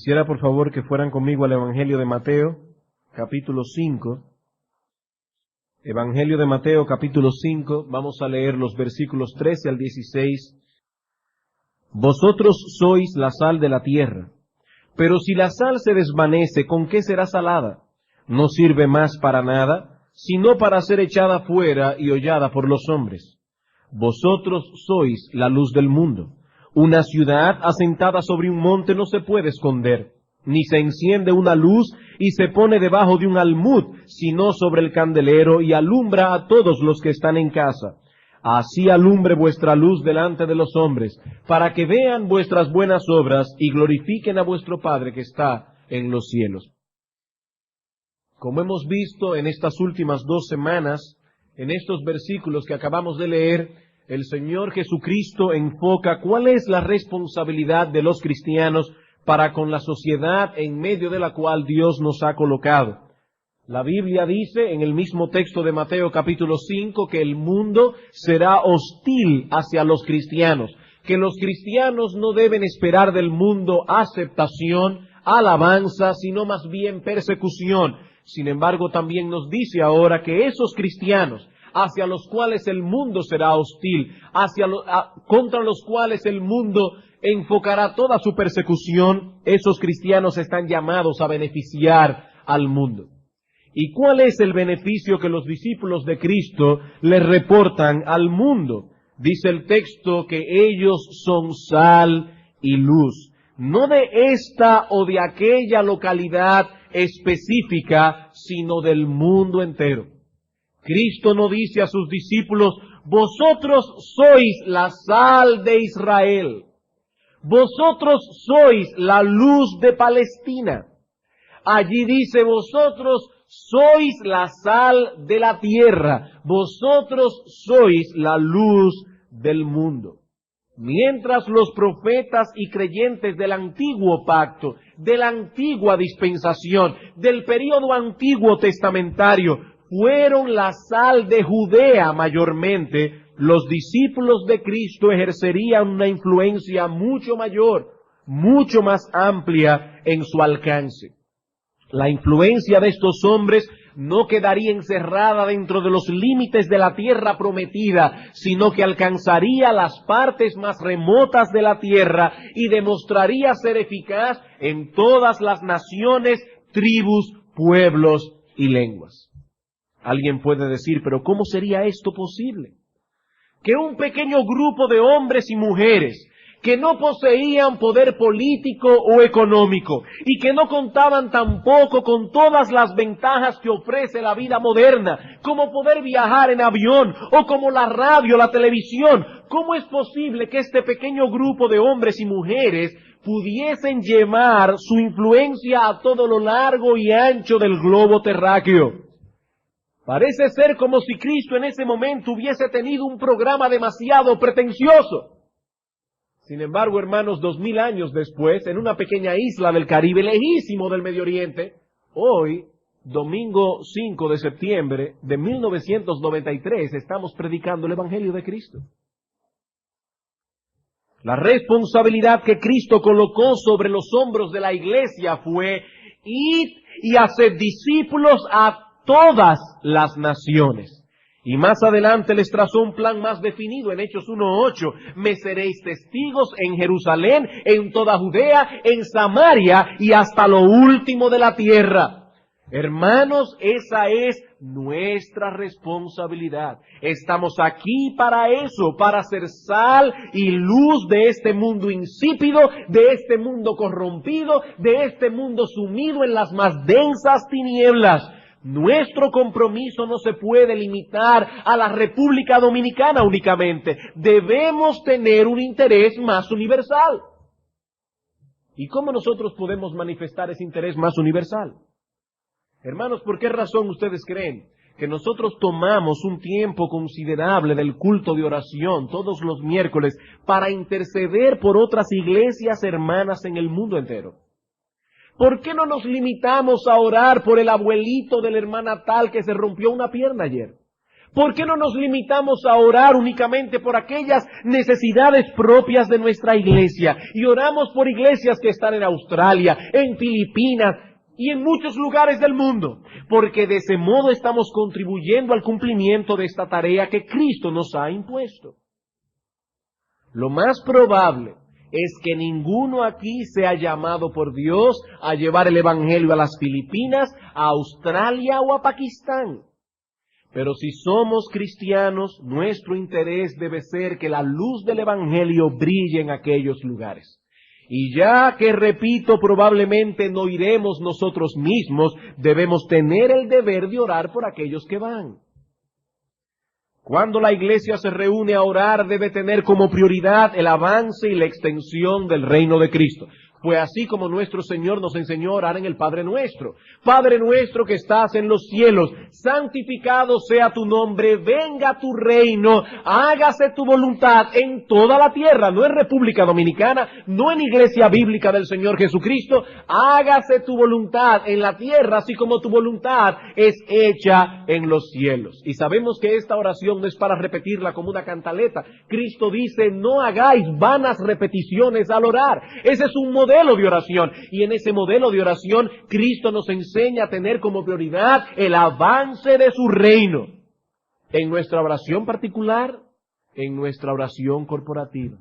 Quisiera por favor que fueran conmigo al Evangelio de Mateo, capítulo 5. Evangelio de Mateo, capítulo 5, vamos a leer los versículos 13 al 16. Vosotros sois la sal de la tierra, pero si la sal se desvanece, ¿con qué será salada? No sirve más para nada, sino para ser echada fuera y hollada por los hombres. Vosotros sois la luz del mundo. Una ciudad asentada sobre un monte no se puede esconder, ni se enciende una luz y se pone debajo de un almud, sino sobre el candelero y alumbra a todos los que están en casa. Así alumbre vuestra luz delante de los hombres, para que vean vuestras buenas obras y glorifiquen a vuestro Padre que está en los cielos. Como hemos visto en estas últimas 2 semanas, en estos versículos que acabamos de leer, el Señor Jesucristo enfoca cuál es la responsabilidad de los cristianos para con la sociedad en medio de la cual Dios nos ha colocado. La Biblia dice en el mismo texto de Mateo capítulo 5 que el mundo será hostil hacia los cristianos, que los cristianos no deben esperar del mundo aceptación, alabanza, sino más bien persecución. Sin embargo, también nos dice ahora que esos cristianos hacia los cuales el mundo será hostil, contra los cuales el mundo enfocará toda su persecución, esos cristianos están llamados a beneficiar al mundo. ¿Y cuál es el beneficio que los discípulos de Cristo le reportan al mundo? Dice el texto que ellos son sal y luz, no de esta o de aquella localidad específica, sino del mundo entero. Cristo no dice a sus discípulos, vosotros sois la sal de Israel, vosotros sois la luz de Palestina. Allí dice, vosotros sois la sal de la tierra, vosotros sois la luz del mundo. Mientras los profetas y creyentes del antiguo pacto, de la antigua dispensación, del período antiguo testamentario, fueron la sal de Judea mayormente, los discípulos de Cristo ejercerían una influencia mucho mayor, mucho más amplia en su alcance. La influencia de estos hombres no quedaría encerrada dentro de los límites de la tierra prometida, sino que alcanzaría las partes más remotas de la tierra y demostraría ser eficaz en todas las naciones, tribus, pueblos y lenguas. Alguien puede decir, pero ¿cómo sería esto posible? Que un pequeño grupo de hombres y mujeres que no poseían poder político o económico y que no contaban tampoco con todas las ventajas que ofrece la vida moderna, como poder viajar en avión o como la radio, la televisión, ¿cómo es posible que este pequeño grupo de hombres y mujeres pudiesen llevar su influencia a todo lo largo y ancho del globo terráqueo? Parece ser como si Cristo en ese momento hubiese tenido un programa demasiado pretencioso. Sin embargo, hermanos, 2000 años después, en una pequeña isla del Caribe, lejísimo del Medio Oriente, hoy, domingo 5 de septiembre de 1993, estamos predicando el Evangelio de Cristo. La responsabilidad que Cristo colocó sobre los hombros de la iglesia fue ir y hacer discípulos a todas las naciones. Y más adelante les trazó un plan más definido en Hechos 1:8. Me seréis testigos en Jerusalén, en toda Judea, en Samaria y hasta lo último de la tierra. Hermanos, esa es nuestra responsabilidad. Estamos aquí para eso, para ser sal y luz de este mundo insípido, de este mundo corrompido, de este mundo sumido en las más densas tinieblas. Nuestro compromiso no se puede limitar a la República Dominicana únicamente. Debemos tener un interés más universal. ¿Y cómo nosotros podemos manifestar ese interés más universal? Hermanos, ¿por qué razón ustedes creen que nosotros tomamos un tiempo considerable del culto de oración todos los miércoles para interceder por otras iglesias hermanas en el mundo entero? ¿Por qué no nos limitamos a orar por el abuelito de la hermana tal que se rompió una pierna ayer? ¿Por qué no nos limitamos a orar únicamente por aquellas necesidades propias de nuestra iglesia? Y oramos por iglesias que están en Australia, en Filipinas y en muchos lugares del mundo. Porque de ese modo estamos contribuyendo al cumplimiento de esta tarea que Cristo nos ha impuesto. Lo más probable es que ninguno aquí sea llamado por Dios a llevar el Evangelio a las Filipinas, a Australia o a Pakistán. Pero si somos cristianos, nuestro interés debe ser que la luz del Evangelio brille en aquellos lugares. Y ya que, repito, probablemente no iremos nosotros mismos, debemos tener el deber de orar por aquellos que van. Cuando la iglesia se reúne a orar, debe tener como prioridad el avance y la extensión del reino de Cristo. Fue así como nuestro Señor nos enseñó a orar en el Padre Nuestro. Padre nuestro que estás en los cielos, santificado sea tu nombre, venga tu reino, hágase tu voluntad en toda la tierra, no en República Dominicana, no en Iglesia Bíblica del Señor Jesucristo, hágase tu voluntad en la tierra, así como tu voluntad es hecha en los cielos. Y sabemos que esta oración no es para repetirla como una cantaleta. Cristo dice, no hagáis vanas repeticiones al orar. Ese es un modelo de oración, y en ese modelo de oración Cristo nos enseña a tener como prioridad el avance de su reino en nuestra oración particular, en nuestra oración corporativa.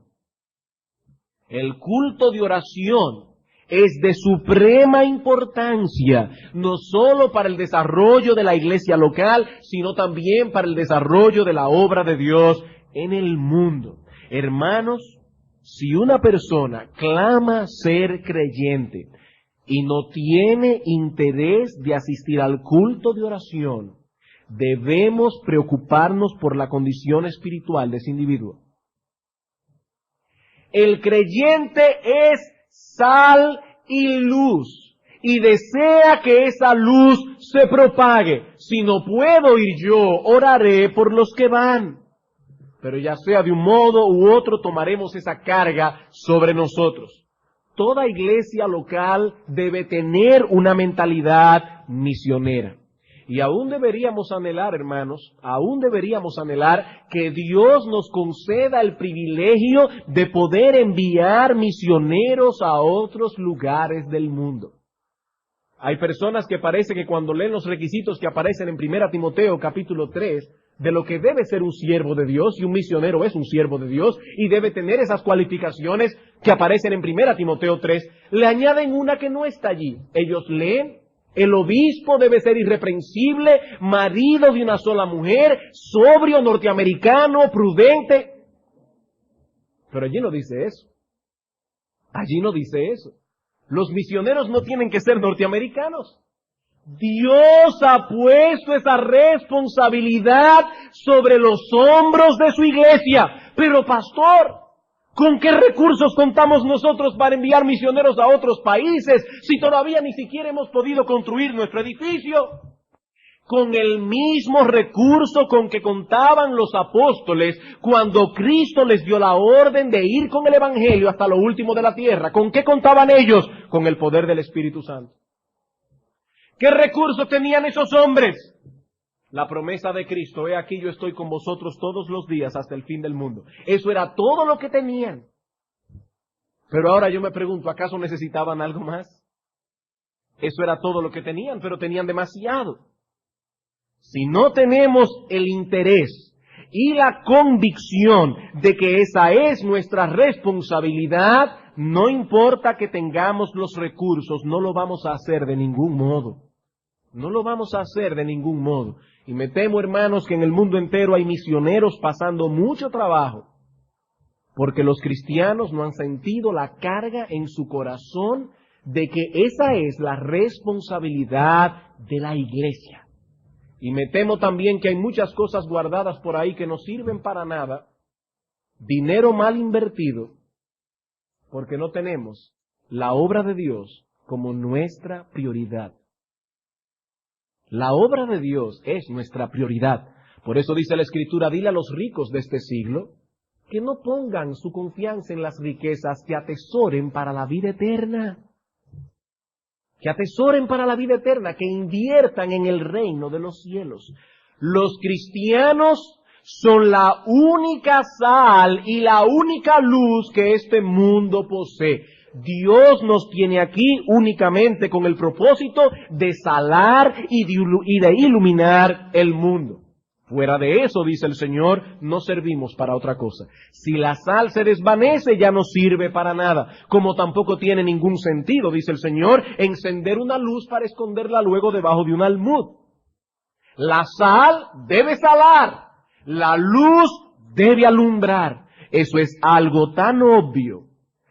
El culto de oración es de suprema importancia, no solo para el desarrollo de la iglesia local, sino también para el desarrollo de la obra de Dios en el mundo. Hermanos, si una persona clama ser creyente y no tiene interés de asistir al culto de oración, debemos preocuparnos por la condición espiritual de ese individuo. El creyente es sal y luz, y desea que esa luz se propague. Si no puedo ir yo, oraré por los que van. Pero ya sea de un modo u otro, tomaremos esa carga sobre nosotros. Toda iglesia local debe tener una mentalidad misionera. Y aún deberíamos anhelar, hermanos, que Dios nos conceda el privilegio de poder enviar misioneros a otros lugares del mundo. Hay personas que parece que cuando leen los requisitos que aparecen en 1 Timoteo capítulo 3, de lo que debe ser un siervo de Dios, y un misionero es un siervo de Dios, y debe tener esas cualificaciones que aparecen en 1 Timoteo 3, le añaden una que no está allí. Ellos leen, el obispo debe ser irreprensible, marido de una sola mujer, sobrio, norteamericano, prudente. Pero allí no dice eso. Allí no dice eso. Los misioneros no tienen que ser norteamericanos. Dios ha puesto esa responsabilidad sobre los hombros de su iglesia. Pero pastor, ¿con qué recursos contamos nosotros para enviar misioneros a otros países si todavía ni siquiera hemos podido construir nuestro edificio? Con el mismo recurso con que contaban los apóstoles cuando Cristo les dio la orden de ir con el Evangelio hasta lo último de la tierra. ¿Con qué contaban ellos? Con el poder del Espíritu Santo. ¿Qué recursos tenían esos hombres? La promesa de Cristo, he aquí yo estoy con vosotros todos los días hasta el fin del mundo. Eso era todo lo que tenían. Pero ahora yo me pregunto, ¿acaso necesitaban algo más? Eso era todo lo que tenían, pero tenían demasiado. Si no tenemos el interés y la convicción de que esa es nuestra responsabilidad, no importa que tengamos los recursos, no lo vamos a hacer de ningún modo. No lo vamos a hacer de ningún modo. Y me temo, hermanos, que en el mundo entero hay misioneros pasando mucho trabajo, porque los cristianos no han sentido la carga en su corazón de que esa es la responsabilidad de la iglesia. Y me temo también que hay muchas cosas guardadas por ahí que no sirven para nada, dinero mal invertido, porque no tenemos la obra de Dios como nuestra prioridad. La obra de Dios es nuestra prioridad. Por eso dice la Escritura, dile a los ricos de este siglo que no pongan su confianza en las riquezas, que atesoren para la vida eterna. Que atesoren para la vida eterna, que inviertan en el reino de los cielos. Los cristianos son la única sal y la única luz que este mundo posee. Dios nos tiene aquí únicamente con el propósito de salar y de iluminar el mundo. Fuera de eso, dice el Señor, no servimos para otra cosa. Si la sal se desvanece, ya no sirve para nada. Como tampoco tiene ningún sentido, dice el Señor, encender una luz para esconderla luego debajo de un almud. La sal debe salar, la luz debe alumbrar. Eso es algo tan obvio,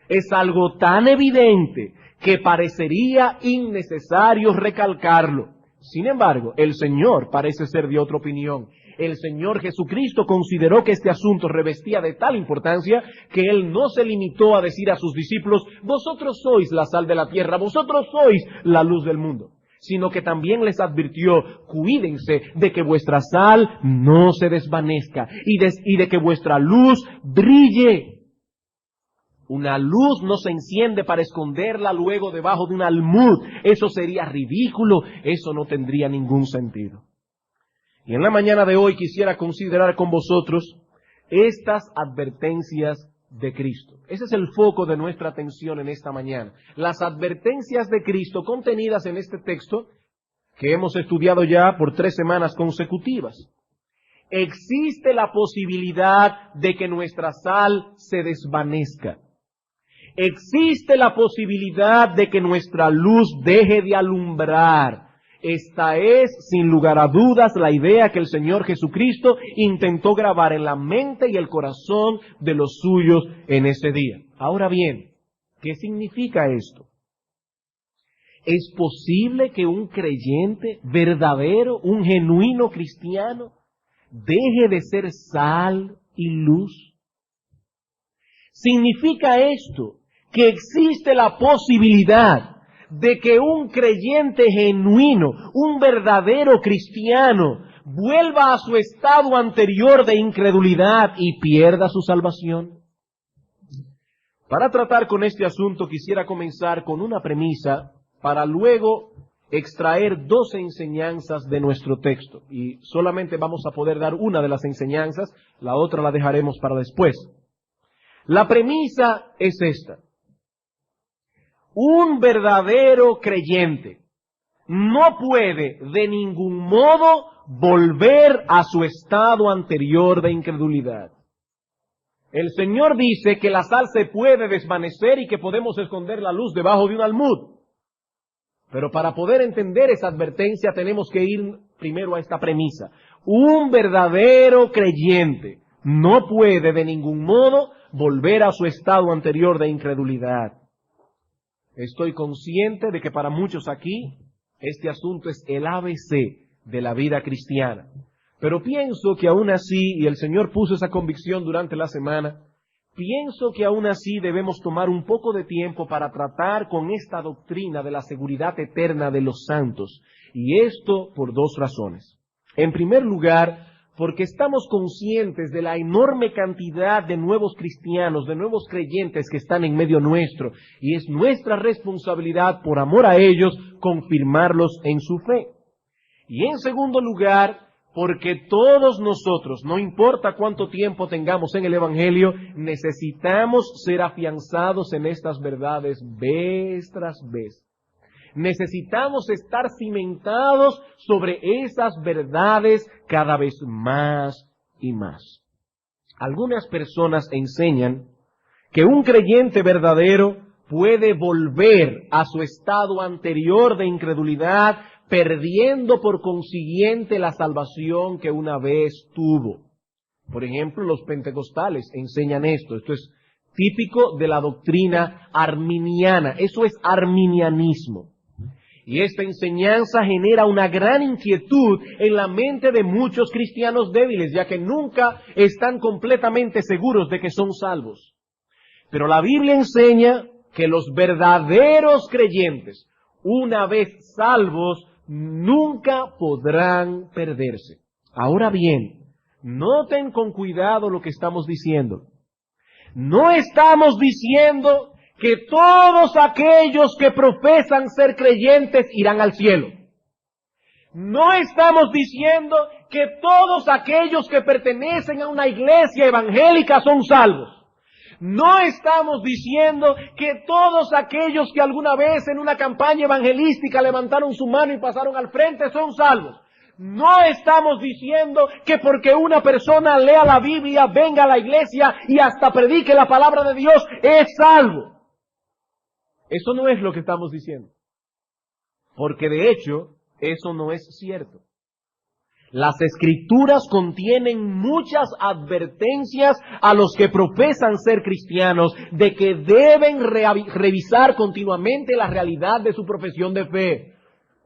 es algo tan evidente, que parecería innecesario recalcarlo. Sin embargo, el Señor parece ser de otra opinión. El Señor Jesucristo consideró que este asunto revestía de tal importancia que Él no se limitó a decir a sus discípulos, vosotros sois la sal de la tierra, vosotros sois la luz del mundo, sino que también les advirtió, cuídense de que vuestra sal no se desvanezca y de que vuestra luz brille. Una luz no se enciende para esconderla luego debajo de un almud. Eso sería ridículo, eso no tendría ningún sentido. Y en la mañana de hoy quisiera considerar con vosotros estas advertencias de Cristo. Ese es el foco de nuestra atención en esta mañana. Las advertencias de Cristo contenidas en este texto que hemos estudiado ya por 3 semanas consecutivas. Existe la posibilidad de que nuestra sal se desvanezca. Existe la posibilidad de que nuestra luz deje de alumbrar. Esta es, sin lugar a dudas, la idea que el Señor Jesucristo intentó grabar en la mente y el corazón de los suyos en ese día. Ahora bien, ¿qué significa esto? ¿Es posible que un creyente verdadero, un genuino cristiano, deje de ser sal y luz? ¿Significa esto que existe la posibilidad de que un creyente genuino, un verdadero cristiano, vuelva a su estado anterior de incredulidad y pierda su salvación? Para tratar con este asunto quisiera comenzar con una premisa para luego extraer 2 enseñanzas de nuestro texto. Y solamente vamos a poder dar una de las enseñanzas, la otra la dejaremos para después. La premisa es esta. Un verdadero creyente no puede de ningún modo volver a su estado anterior de incredulidad. El Señor dice que la sal se puede desvanecer y que podemos esconder la luz debajo de un almud. Pero para poder entender esa advertencia tenemos que ir primero a esta premisa. Un verdadero creyente no puede de ningún modo volver a su estado anterior de incredulidad. Estoy consciente de que para muchos aquí este asunto es el ABC de la vida cristiana. Pero pienso que aún así, y el Señor puso esa convicción durante la semana, pienso que aún así debemos tomar un poco de tiempo para tratar con esta doctrina de la seguridad eterna de los santos. Y esto por 2 razones. En primer lugar, porque estamos conscientes de la enorme cantidad de nuevos cristianos, de nuevos creyentes que están en medio nuestro, y es nuestra responsabilidad, por amor a ellos, confirmarlos en su fe. Y en segundo lugar, porque todos nosotros, no importa cuánto tiempo tengamos en el Evangelio, necesitamos ser afianzados en estas verdades vez tras vez. Necesitamos estar cimentados sobre esas verdades cada vez más y más. Algunas personas enseñan que un creyente verdadero puede volver a su estado anterior de incredulidad, perdiendo por consiguiente la salvación que una vez tuvo. Por ejemplo, los pentecostales enseñan esto. Esto es típico de la doctrina arminiana. Eso es arminianismo. Y esta enseñanza genera una gran inquietud en la mente de muchos cristianos débiles, ya que nunca están completamente seguros de que son salvos. Pero la Biblia enseña que los verdaderos creyentes, una vez salvos, nunca podrán perderse. Ahora bien, noten con cuidado lo que estamos diciendo. No estamos diciendo que todos aquellos que profesan ser creyentes irán al cielo. No estamos diciendo que todos aquellos que pertenecen a una iglesia evangélica son salvos. No estamos diciendo que todos aquellos que alguna vez en una campaña evangelística levantaron su mano y pasaron al frente son salvos. No estamos diciendo que porque una persona lea la Biblia, venga a la iglesia y hasta predique la palabra de Dios, es salvo. Eso no es lo que estamos diciendo. Porque de hecho, eso no es cierto. Las Escrituras contienen muchas advertencias a los que profesan ser cristianos de que deben revisar continuamente la realidad de su profesión de fe.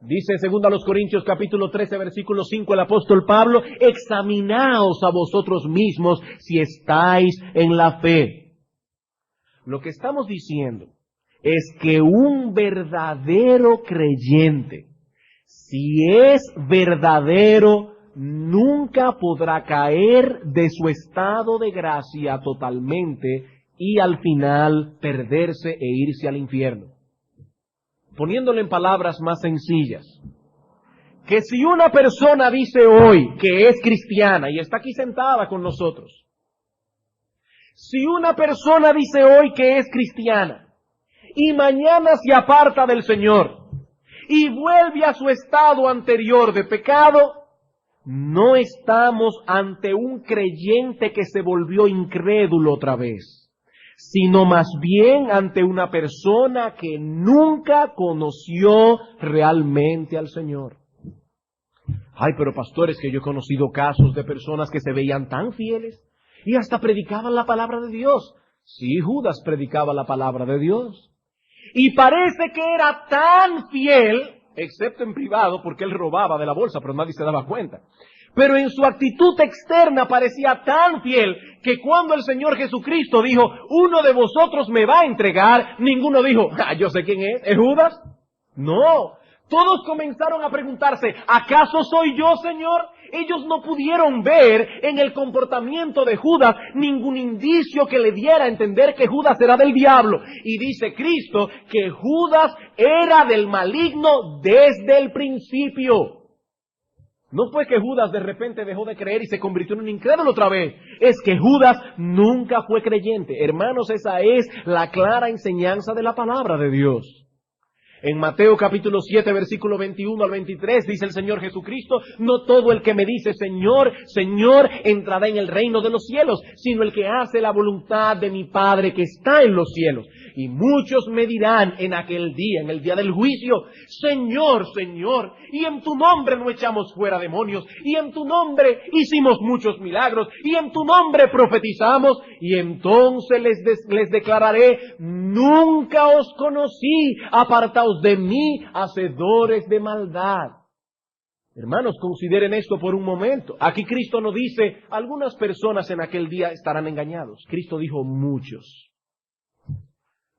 Dice en 2 Corintios capítulo 13 versículo 5 el apóstol Pablo, examinaos a vosotros mismos si estáis en la fe. Lo que estamos diciendo es que un verdadero creyente, si es verdadero, nunca podrá caer de su estado de gracia totalmente y al final perderse e irse al infierno. Poniéndolo en palabras más sencillas, que si una persona dice hoy que es cristiana y está aquí sentada con nosotros, si una persona dice hoy que es cristiana y mañana se aparta del Señor y vuelve a su estado anterior de pecado, no estamos ante un creyente que se volvió incrédulo otra vez, sino más bien ante una persona que nunca conoció realmente al Señor. Ay, pero pastores, que yo he conocido casos de personas que se veían tan fieles y hasta predicaban la palabra de Dios. Sí, Judas predicaba la palabra de Dios. Y parece que era tan fiel, excepto en privado, porque él robaba de la bolsa, pero nadie se daba cuenta. Pero en su actitud externa parecía tan fiel que cuando el Señor Jesucristo dijo, uno de vosotros me va a entregar, ninguno dijo, yo sé quién es Judas. No, todos comenzaron a preguntarse, ¿acaso soy yo, Señor? Ellos no pudieron ver en el comportamiento de Judas ningún indicio que le diera a entender que Judas era del diablo. Y dice Cristo que Judas era del maligno desde el principio. No fue que Judas de repente dejó de creer y se convirtió en un incrédulo otra vez. Es que Judas nunca fue creyente. Hermanos, esa es la clara enseñanza de la palabra de Dios. En Mateo capítulo 7, versículo 21 al 23, dice el Señor Jesucristo, no todo el que me dice Señor, Señor, entrará en el reino de los cielos, sino el que hace la voluntad de mi Padre que está en los cielos. Y muchos me dirán en aquel día, en el día del juicio, Señor, Señor, y en tu nombre no echamos fuera demonios, y en tu nombre hicimos muchos milagros, y en tu nombre profetizamos, y entonces les declararé, nunca os conocí, apartaos de mí, hacedores de maldad. Hermanos, consideren esto por un momento. Aquí Cristo no dice, algunas personas en aquel día estarán engañados. Cristo dijo muchos.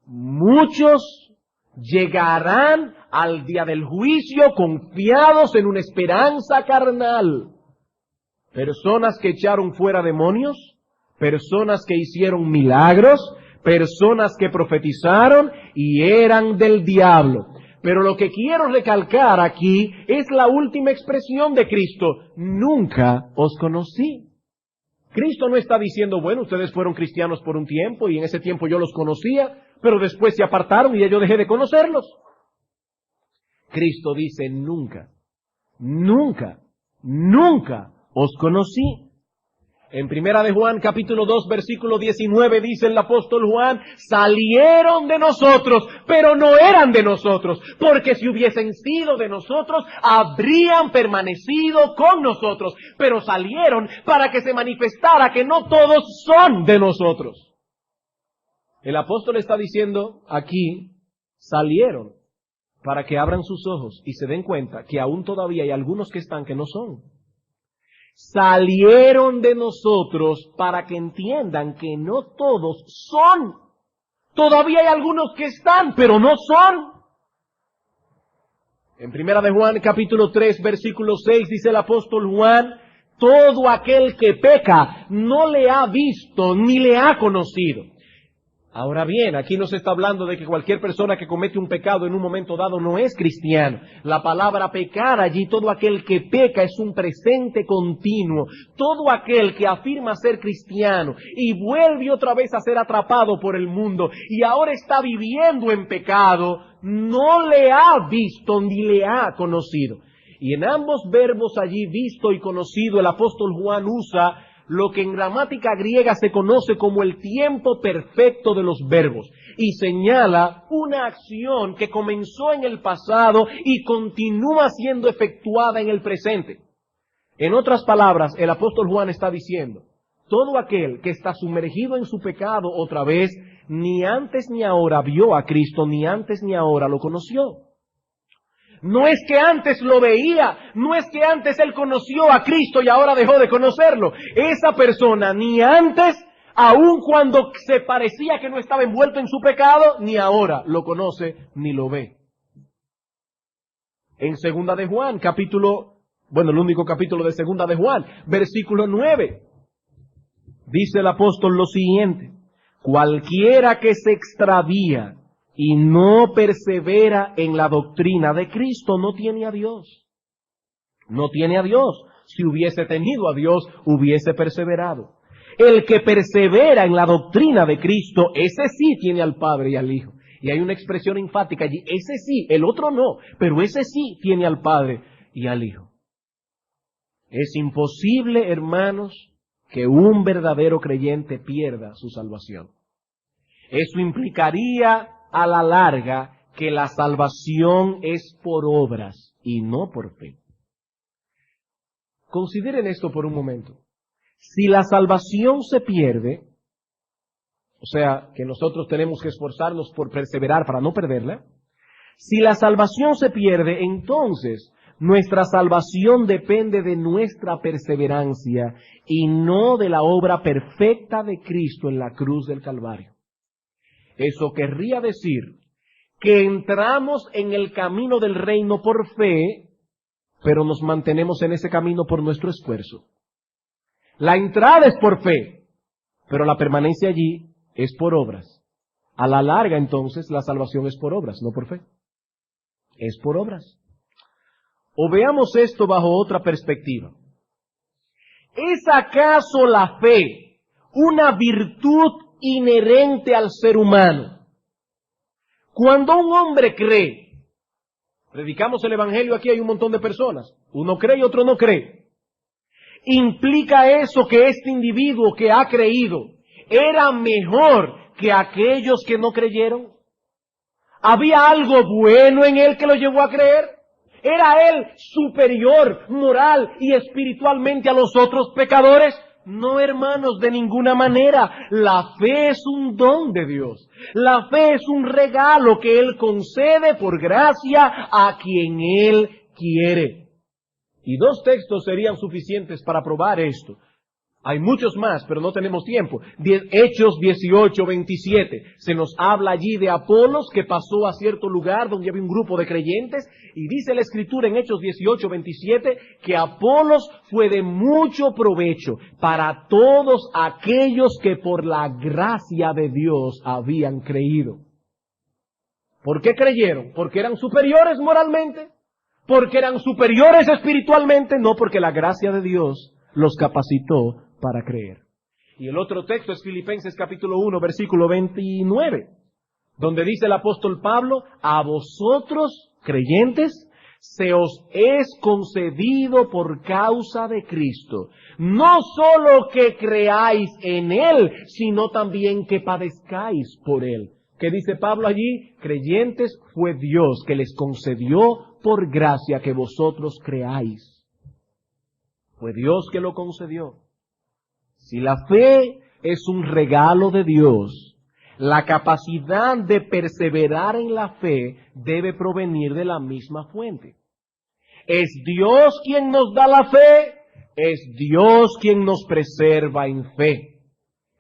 Muchos llegarán al día del juicio confiados en una esperanza carnal. Personas que echaron fuera demonios, personas que hicieron milagros, personas que profetizaron y eran del diablo. Pero lo que quiero recalcar aquí es la última expresión de Cristo. Nunca os conocí. Cristo no está diciendo, bueno, ustedes fueron cristianos por un tiempo y en ese tiempo yo los conocía, pero después se apartaron y ya yo dejé de conocerlos. Cristo dice, nunca, nunca, nunca os conocí. En 1 de Juan capítulo 2 versículo 19 dice el apóstol Juan, salieron de nosotros, pero no eran de nosotros, porque si hubiesen sido de nosotros, habrían permanecido con nosotros, pero salieron para que se manifestara que no todos son de nosotros. El apóstol está diciendo aquí, salieron para que abran sus ojos y se den cuenta que aún todavía hay algunos que están que no son. Salieron de nosotros para que entiendan que no todos son. Todavía hay algunos que están, pero no son. En 1 de Juan capítulo 3 versículo 6 dice el apóstol Juan, todo aquel que peca no le ha visto ni le ha conocido. Ahora bien, aquí no se está hablando de que cualquier persona que comete un pecado en un momento dado no es cristiano. La palabra pecar allí, todo aquel que peca es un presente continuo. Todo aquel que afirma ser cristiano y vuelve otra vez a ser atrapado por el mundo y ahora está viviendo en pecado, no le ha visto ni le ha conocido. Y en ambos verbos allí, visto y conocido, el apóstol Juan usa lo que en gramática griega se conoce como el tiempo perfecto de los verbos, y señala una acción que comenzó en el pasado y continúa siendo efectuada en el presente. En otras palabras, el apóstol Juan está diciendo, todo aquel que está sumergido en su pecado otra vez, ni antes ni ahora vio a Cristo, ni antes ni ahora lo conoció. No es que antes lo veía, no es que antes él conoció a Cristo y ahora dejó de conocerlo. Esa persona ni antes, aun cuando se parecía que no estaba envuelto en su pecado, ni ahora lo conoce ni lo ve. En Segunda de Juan, el único capítulo de Segunda de Juan, versículo 9, dice el apóstol lo siguiente: cualquiera que se extravía y no persevera en la doctrina de Cristo no tiene a Dios. No tiene a Dios. Si hubiese tenido a Dios, hubiese perseverado. El que persevera en la doctrina de Cristo, ese sí tiene al Padre y al Hijo. Y hay una expresión enfática allí, ese sí, el otro no, pero ese sí tiene al Padre y al Hijo. Es imposible, hermanos, que un verdadero creyente pierda su salvación. Eso implicaría a la larga que la salvación es por obras y no por fe. Consideren esto por un momento. Si la salvación se pierde, o sea, que nosotros tenemos que esforzarnos por perseverar para no perderla, si la salvación se pierde, entonces nuestra salvación depende de nuestra perseverancia y no de la obra perfecta de Cristo en la cruz del Calvario. Eso querría decir que entramos en el camino del reino por fe, pero nos mantenemos en ese camino por nuestro esfuerzo. La entrada es por fe, pero la permanencia allí es por obras. A la larga, entonces, la salvación es por obras, no por fe. Es por obras. O veamos esto bajo otra perspectiva. ¿Es acaso la fe una virtud inherente al ser humano? Cuando un hombre cree, predicamos el evangelio, aquí hay un montón de personas, uno cree y otro no cree. ¿Implica eso que este individuo que ha creído era mejor que aquellos que no creyeron? ¿Había algo bueno en él que lo llevó a creer? ¿Era él superior moral y espiritualmente a los otros pecadores? No, hermanos, de ninguna manera. La fe es un don de Dios. La fe es un regalo que Él concede por gracia a quien Él quiere. Y 2 textos serían suficientes para probar esto. Hay muchos más, pero no tenemos tiempo. Hechos 18:27. Se nos habla allí de Apolos, que pasó a cierto lugar donde había un grupo de creyentes, y dice la Escritura en Hechos 18:27 que Apolos fue de mucho provecho para todos aquellos que por la gracia de Dios habían creído. ¿Por qué creyeron? ¿Porque eran superiores moralmente? ¿Porque eran superiores espiritualmente? No, porque la gracia de Dios los capacitó para creer. Y el otro texto es Filipenses capítulo 1, versículo 29, donde dice el apóstol Pablo: a vosotros, creyentes, se os es concedido por causa de Cristo, no solo que creáis en Él, sino también que padezcáis por Él. ¿Qué dice Pablo allí? Creyentes, fue Dios que les concedió por gracia que vosotros creáis. Fue Dios que lo concedió. Si la fe es un regalo de Dios, la capacidad de perseverar en la fe debe provenir de la misma fuente. ¿Es Dios quien nos da la fe? Es Dios quien nos preserva en fe.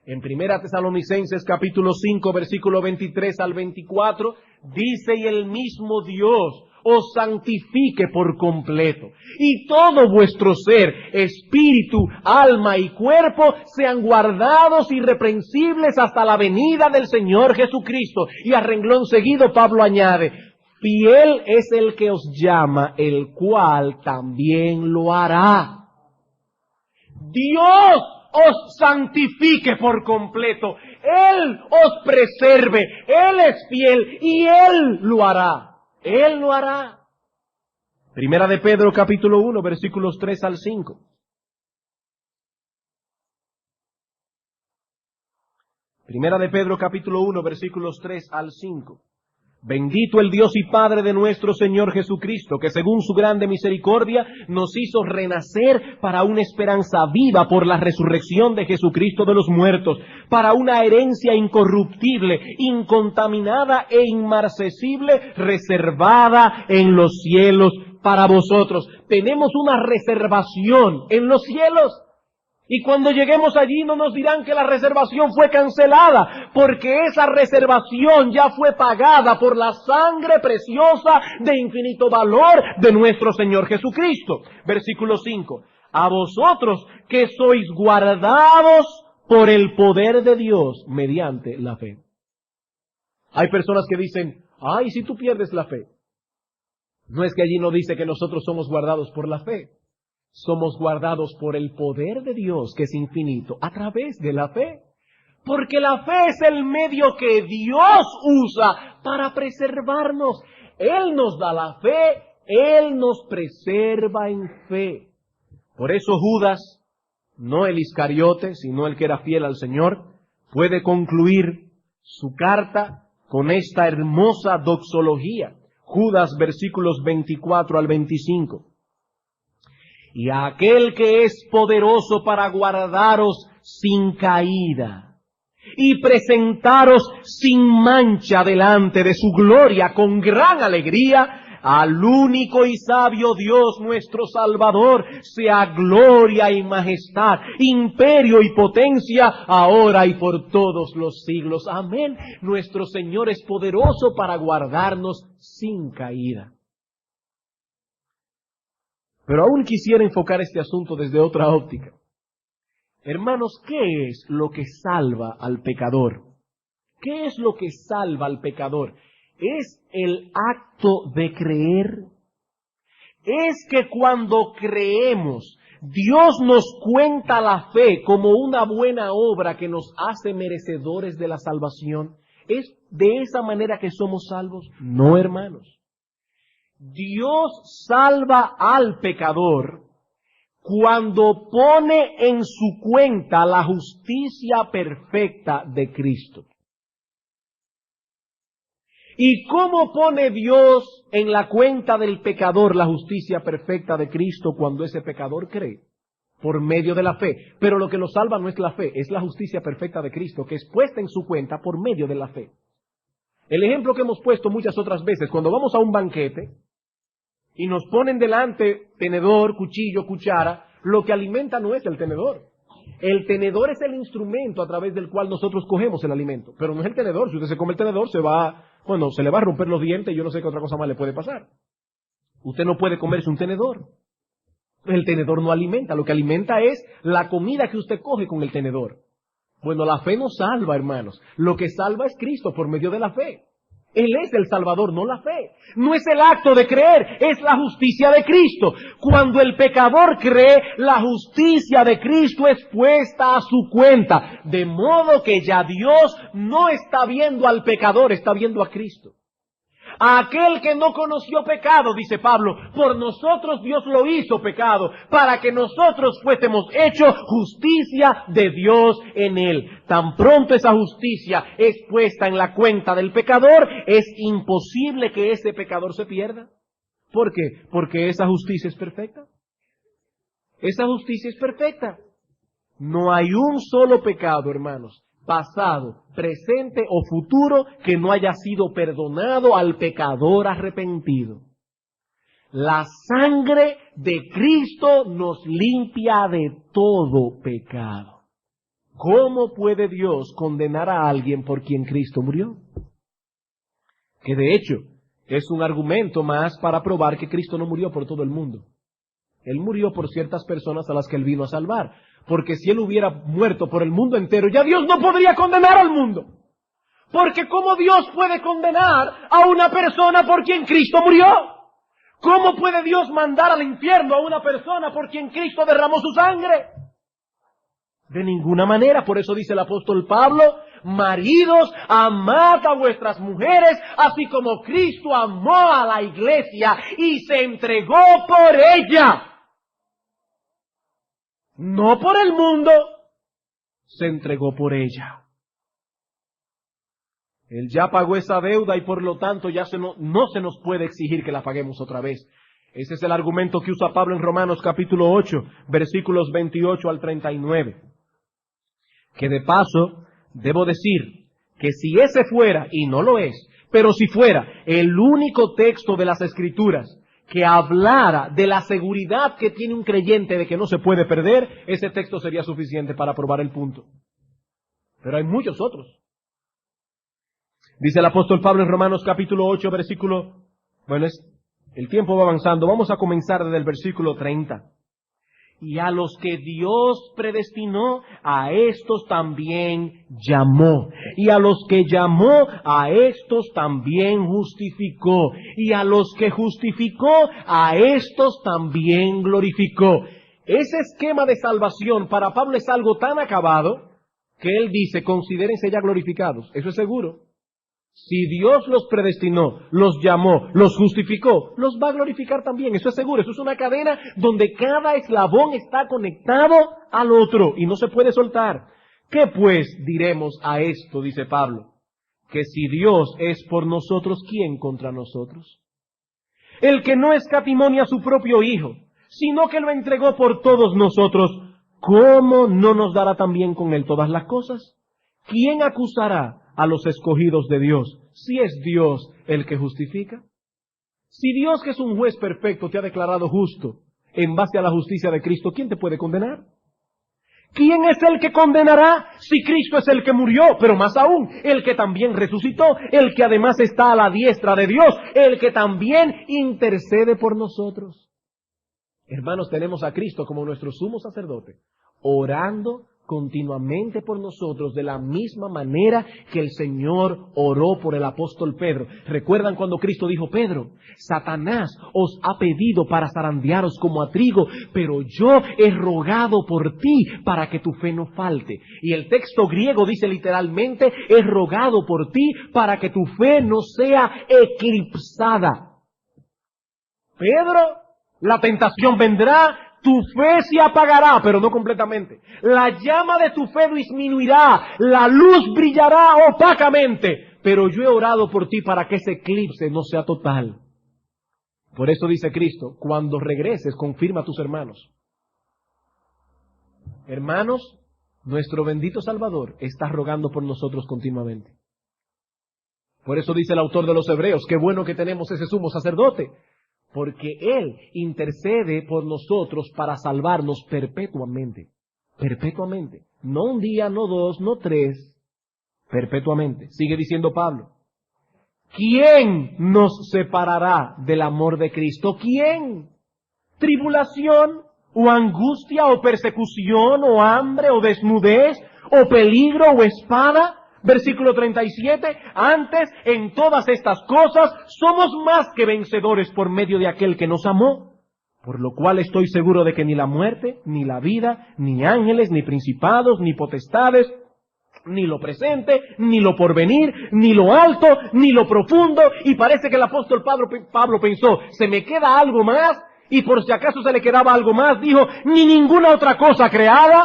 En 1 Tesalonicenses capítulo 5, versículo 23 al 24, dice: y el mismo Dios os santifique por completo, y todo vuestro ser, espíritu, alma y cuerpo, sean guardados irreprensibles hasta la venida del Señor Jesucristo. Y a renglón seguido Pablo añade, fiel es el que os llama, el cual también lo hará. Dios os santifique por completo. Él os preserve. Él es fiel y Él lo hará. Él lo hará. Primera de Pedro capítulo 1 versículos 3 al 5. Primera de Pedro capítulo 1 versículos 3 al 5. Bendito el Dios y Padre de nuestro Señor Jesucristo, que según su grande misericordia nos hizo renacer para una esperanza viva por la resurrección de Jesucristo de los muertos, para una herencia incorruptible, incontaminada e inmarcesible, reservada en los cielos para vosotros. Tenemos una reservación en los cielos. Y cuando lleguemos allí no nos dirán que la reservación fue cancelada, porque esa reservación ya fue pagada por la sangre preciosa de infinito valor de nuestro Señor Jesucristo. Versículo 5. A vosotros que sois guardados por el poder de Dios mediante la fe. Hay personas que dicen, ay, si tú pierdes la fe. No es que allí no dice que nosotros somos guardados por la fe. Somos guardados por el poder de Dios, que es infinito, a través de la fe. Porque la fe es el medio que Dios usa para preservarnos. Él nos da la fe, Él nos preserva en fe. Por eso Judas, no el Iscariote, sino el que era fiel al Señor, puede concluir su carta con esta hermosa doxología. Judas, versículos 24 al 25. Y a aquel que es poderoso para guardaros sin caída y presentaros sin mancha delante de su gloria con gran alegría, al único y sabio Dios nuestro Salvador, sea gloria y majestad, imperio y potencia, ahora y por todos los siglos. Amén. Nuestro Señor es poderoso para guardarnos sin caída. Pero aún quisiera enfocar este asunto desde otra óptica. Hermanos, ¿qué es lo que salva al pecador? ¿Qué es lo que salva al pecador? ¿Es el acto de creer? Es que cuando creemos, Dios nos cuenta la fe como una buena obra que nos hace merecedores de la salvación. ¿Es de esa manera que somos salvos? No, hermanos. Dios salva al pecador cuando pone en su cuenta la justicia perfecta de Cristo. ¿Y cómo pone Dios en la cuenta del pecador la justicia perfecta de Cristo cuando ese pecador cree? Por medio de la fe. Pero lo que lo salva no es la fe, es la justicia perfecta de Cristo, que es puesta en su cuenta por medio de la fe. El ejemplo que hemos puesto muchas otras veces, cuando vamos a un banquete y nos ponen delante tenedor, cuchillo, cuchara, lo que alimenta no es el tenedor. El tenedor es el instrumento a través del cual nosotros cogemos el alimento, pero no es el tenedor. Si usted se come el tenedor, se le va a romper los dientes y yo no sé qué otra cosa más le puede pasar. Usted no puede comerse un tenedor. El tenedor no alimenta, lo que alimenta es la comida que usted coge con el tenedor. Bueno, la fe nos salva, hermanos. Lo que salva es Cristo por medio de la fe. Él es el Salvador, no la fe. No es el acto de creer, es la justicia de Cristo. Cuando el pecador cree, la justicia de Cristo es puesta a su cuenta. De modo que ya Dios no está viendo al pecador, está viendo a Cristo. A aquel que no conoció pecado, dice Pablo, por nosotros Dios lo hizo pecado, para que nosotros fuésemos hechos justicia de Dios en él. Tan pronto esa justicia es puesta en la cuenta del pecador, es imposible que ese pecador se pierda. ¿Por qué? Porque esa justicia es perfecta. Esa justicia es perfecta. No hay un solo pecado, hermanos, pasado, presente o futuro, que no haya sido perdonado al pecador arrepentido. La sangre de Cristo nos limpia de todo pecado. ¿Cómo puede Dios condenar a alguien por quien Cristo murió? Que de hecho, es un argumento más para probar que Cristo no murió por todo el mundo. Él murió por ciertas personas a las que Él vino a salvar. Porque si Él hubiera muerto por el mundo entero, ya Dios no podría condenar al mundo. Porque ¿cómo Dios puede condenar a una persona por quien Cristo murió? ¿Cómo puede Dios mandar al infierno a una persona por quien Cristo derramó su sangre? De ninguna manera. Por eso dice el apóstol Pablo: maridos, amad a vuestras mujeres, así como Cristo amó a la iglesia y se entregó por ella. No por el mundo, se entregó por ella. Él ya pagó esa deuda y por lo tanto ya no se nos puede exigir que la paguemos otra vez. Ese es el argumento que usa Pablo en Romanos capítulo 8, versículos 28 al 39. Que de paso, debo decir que si ese fuera, y no lo es, pero si fuera el único texto de las Escrituras que hablara de la seguridad que tiene un creyente de que no se puede perder, ese texto sería suficiente para probar el punto. Pero hay muchos otros. Dice el apóstol Pablo en Romanos capítulo 8, el tiempo va avanzando, vamos a comenzar desde el versículo 30. Y a los que Dios predestinó, a estos también llamó. Y a los que llamó, a estos también justificó. Y a los que justificó, a estos también glorificó. Ese esquema de salvación para Pablo es algo tan acabado que él dice: considérense ya glorificados. Eso es seguro. Si Dios los predestinó, los llamó, los justificó, los va a glorificar también. Eso es seguro. Eso es una cadena donde cada eslabón está conectado al otro y no se puede soltar. ¿Qué pues diremos a esto? Dice Pablo. Que si Dios es por nosotros, ¿quién contra nosotros? El que no escatimó ni a su propio Hijo, sino que lo entregó por todos nosotros, ¿cómo no nos dará también con Él todas las cosas? ¿Quién acusará a los escogidos de Dios, si es Dios el que justifica? Si Dios, que es un juez perfecto, te ha declarado justo en base a la justicia de Cristo, ¿quién te puede condenar? ¿Quién es el que condenará si Cristo es el que murió? Pero más aún, el que también resucitó, el que además está a la diestra de Dios, el que también intercede por nosotros. Hermanos, tenemos a Cristo como nuestro sumo sacerdote, orando continuamente por nosotros, de la misma manera que el Señor oró por el apóstol Pedro. ¿Recuerdan cuando Cristo dijo: Pedro, Satanás os ha pedido para zarandearos como a trigo, pero yo he rogado por ti para que tu fe no falte? Y el texto griego dice literalmente: he rogado por ti para que tu fe no sea eclipsada. Pedro, la tentación vendrá, tu fe se apagará, pero no completamente. La llama de tu fe disminuirá, la luz brillará opacamente, pero yo he orado por ti para que ese eclipse no sea total. Por eso dice Cristo: cuando regreses, confirma a tus hermanos. Hermanos, nuestro bendito Salvador está rogando por nosotros continuamente. Por eso dice el autor de los Hebreos: qué bueno que tenemos ese sumo sacerdote, porque Él intercede por nosotros para salvarnos perpetuamente. Perpetuamente. No un día, no dos, no tres. Perpetuamente. Sigue diciendo Pablo: ¿quién nos separará del amor de Cristo? ¿Quién? ¿Tribulación? ¿O angustia? ¿O persecución? ¿O hambre? ¿O desnudez? ¿O peligro? ¿O espada? Versículo 37, antes, en todas estas cosas, somos más que vencedores por medio de aquel que nos amó. Por lo cual estoy seguro de que ni la muerte, ni la vida, ni ángeles, ni principados, ni potestades, ni lo presente, ni lo porvenir, ni lo alto, ni lo profundo. Y parece que el apóstol Pablo pensó: ¿se me queda algo más? Y por si acaso se le quedaba algo más, dijo: ni ninguna otra cosa creada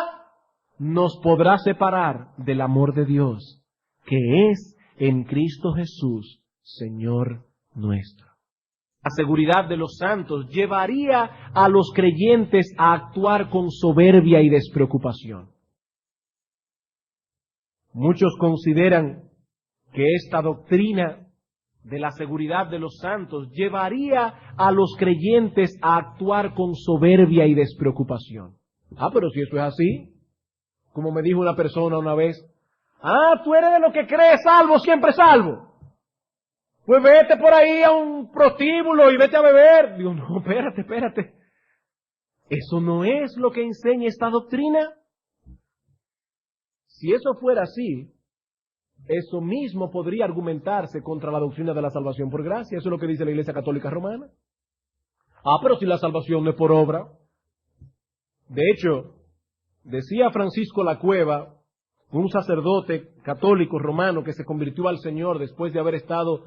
nos podrá separar del amor de Dios, que es en Cristo Jesús, Señor nuestro. La seguridad de los santos llevaría a los creyentes a actuar con soberbia y despreocupación. Muchos consideran que esta doctrina de la seguridad de los santos llevaría a los creyentes a actuar con soberbia y despreocupación. Pero si eso es así, como me dijo una persona una vez: tú eres de lo que crees salvo, siempre salvo. Pues vete por ahí a un prostíbulo y vete a beber. Digo, no, espérate. Eso no es lo que enseña esta doctrina. Si eso fuera así, eso mismo podría argumentarse contra la doctrina de la salvación por gracia. Eso es lo que dice la Iglesia Católica Romana. Pero si la salvación no es por obra. De hecho, decía Francisco La Cueva, un sacerdote católico romano que se convirtió al Señor después de haber estado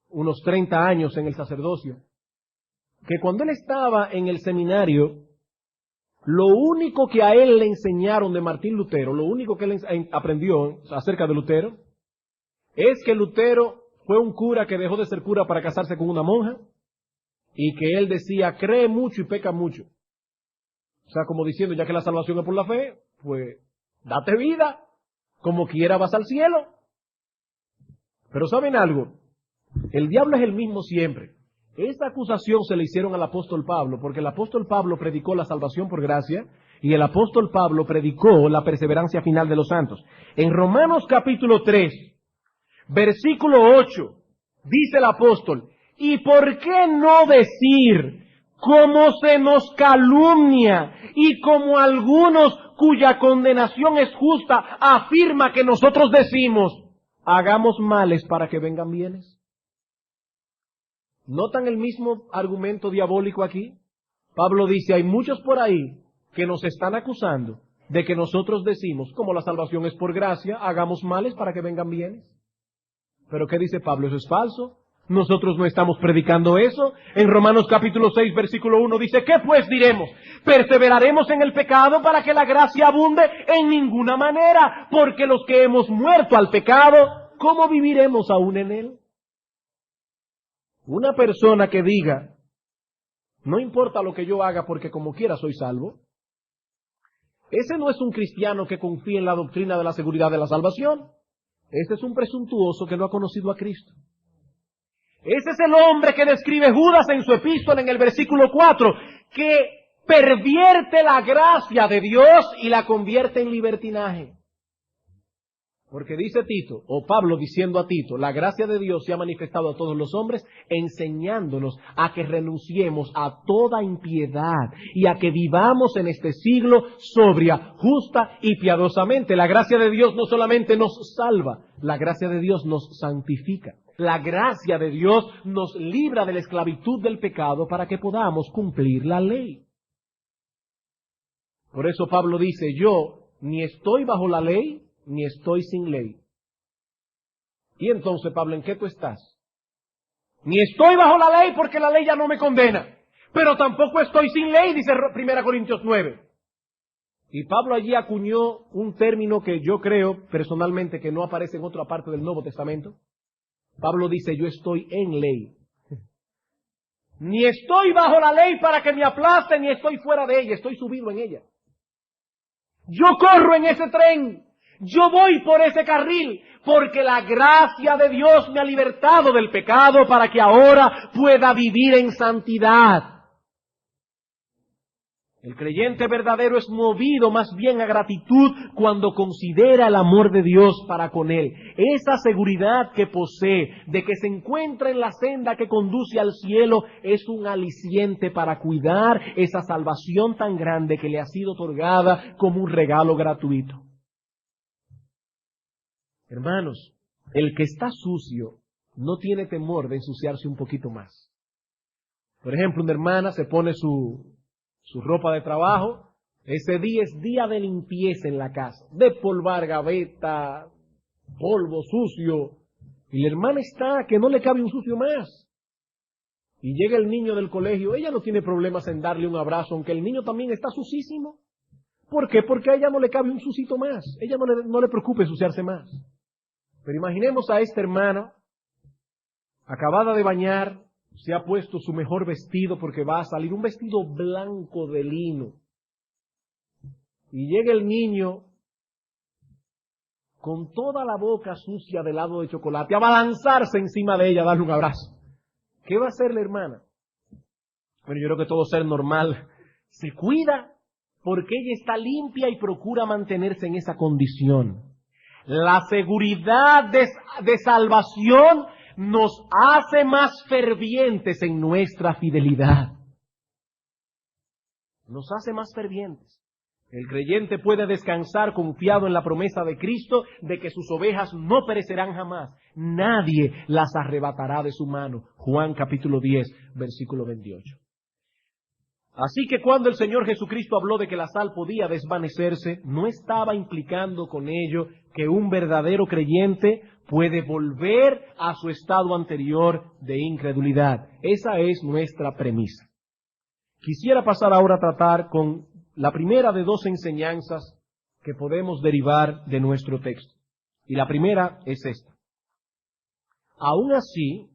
unos 30 años en el sacerdocio, que cuando él estaba en el seminario, lo único que a él le enseñaron de Martín Lutero, lo único que él aprendió acerca de Lutero, es que Lutero fue un cura que dejó de ser cura para casarse con una monja, y que él decía, cree mucho y peca mucho. O sea, como diciendo, ya que la salvación es por la fe, pues date vida, como quiera vas al cielo. Pero ¿saben algo? El diablo es el mismo siempre. Esta acusación se le hicieron al apóstol Pablo, porque el apóstol Pablo predicó la salvación por gracia, y el apóstol Pablo predicó la perseverancia final de los santos. En Romanos capítulo 3, versículo 8, dice el apóstol, ¿y por qué no decir, como se nos calumnia, y como algunos cuya condenación es justa, afirma que nosotros decimos, hagamos males para que vengan bienes? ¿Notan el mismo argumento diabólico aquí? Pablo dice, hay muchos por ahí que nos están acusando de que nosotros decimos, como la salvación es por gracia, hagamos males para que vengan bienes. ¿Pero qué dice Pablo? Eso es falso. Nosotros no estamos predicando eso. En Romanos capítulo 6, versículo 1 dice, ¿qué pues diremos? ¿Perseveraremos en el pecado para que la gracia abunde? En ninguna manera, porque los que hemos muerto al pecado, ¿cómo viviremos aún en él? Una persona que diga, no importa lo que yo haga porque como quiera soy salvo, ese no es un cristiano que confía en la doctrina de la seguridad de la salvación. Ese es un presuntuoso que no ha conocido a Cristo. Ese es el hombre que describe Judas en su epístola en el versículo 4, que pervierte la gracia de Dios y la convierte en libertinaje. Porque dice Tito, o Pablo diciendo a Tito, la gracia de Dios se ha manifestado a todos los hombres, enseñándonos a que renunciemos a toda impiedad y a que vivamos en este siglo sobria, justa y piadosamente. La gracia de Dios no solamente nos salva, la gracia de Dios nos santifica. La gracia de Dios nos libra de la esclavitud del pecado para que podamos cumplir la ley. Por eso Pablo dice, yo ni estoy bajo la ley, ni estoy sin ley. Y entonces, Pablo, ¿en qué tú estás? Ni estoy bajo la ley porque la ley ya no me condena, pero tampoco estoy sin ley, dice 1 Corintios 9. Y Pablo allí acuñó un término que yo creo personalmente que no aparece en otra parte del Nuevo Testamento. Pablo dice, yo estoy en ley. Ni estoy bajo la ley para que me aplaste, ni estoy fuera de ella, estoy subido en ella. Yo corro en ese tren. Yo voy por ese carril, porque la gracia de Dios me ha libertado del pecado para que ahora pueda vivir en santidad. El creyente verdadero es movido más bien a gratitud cuando considera el amor de Dios para con él. Esa seguridad que posee de que se encuentra en la senda que conduce al cielo es un aliciente para cuidar esa salvación tan grande que le ha sido otorgada como un regalo gratuito. Hermanos, el que está sucio no tiene temor de ensuciarse un poquito más. Por ejemplo, una hermana se pone su ropa de trabajo, ese día es día de limpieza en la casa, de polvar gaveta, polvo sucio, y la hermana está que no le cabe un sucio más. Y llega el niño del colegio, ella no tiene problemas en darle un abrazo, aunque el niño también está sucísimo. ¿Por qué? Porque a ella no le cabe un sucito más, ella no le preocupa ensuciarse más. Pero imaginemos a esta hermana, acabada de bañar, se ha puesto su mejor vestido porque va a salir, un vestido blanco de lino. Y llega el niño con toda la boca sucia de helado de chocolate, a balanzarse encima de ella, a darle un abrazo. ¿Qué va a hacer la hermana? Bueno, yo creo que todo ser normal se cuida porque ella está limpia y procura mantenerse en esa condición. La seguridad de salvación nos hace más fervientes en nuestra fidelidad. Nos hace más fervientes. El creyente puede descansar confiado en la promesa de Cristo de que sus ovejas no perecerán jamás. Nadie las arrebatará de su mano. Juan capítulo 10, versículo 28. Así que cuando el Señor Jesucristo habló de que la sal podía desvanecerse, no estaba implicando con ello que un verdadero creyente puede volver a su estado anterior de incredulidad. Esa es nuestra premisa. Quisiera pasar ahora a tratar con la primera de dos enseñanzas que podemos derivar de nuestro texto. Y la primera es esta. Aún así,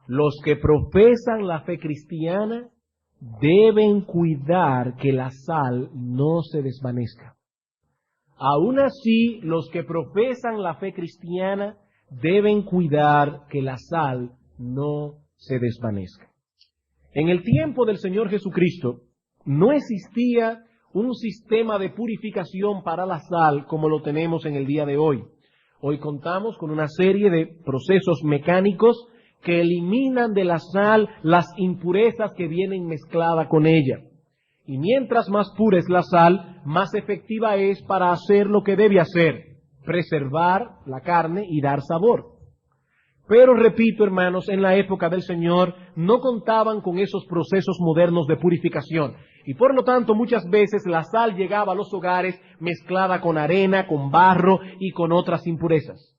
los que profesan la fe cristiana deben cuidar que la sal no se desvanezca. Aún así, los que profesan la fe cristiana deben cuidar que la sal no se desvanezca. En el tiempo del Señor Jesucristo, no existía un sistema de purificación para la sal como lo tenemos en el día de hoy. Hoy contamos con una serie de procesos mecánicos que eliminan de la sal las impurezas que vienen mezcladas con ella. Y mientras más pura es la sal, más efectiva es para hacer lo que debe hacer, preservar la carne y dar sabor. Pero repito, hermanos, en la época del Señor no contaban con esos procesos modernos de purificación. Y por lo tanto, muchas veces la sal llegaba a los hogares mezclada con arena, con barro y con otras impurezas.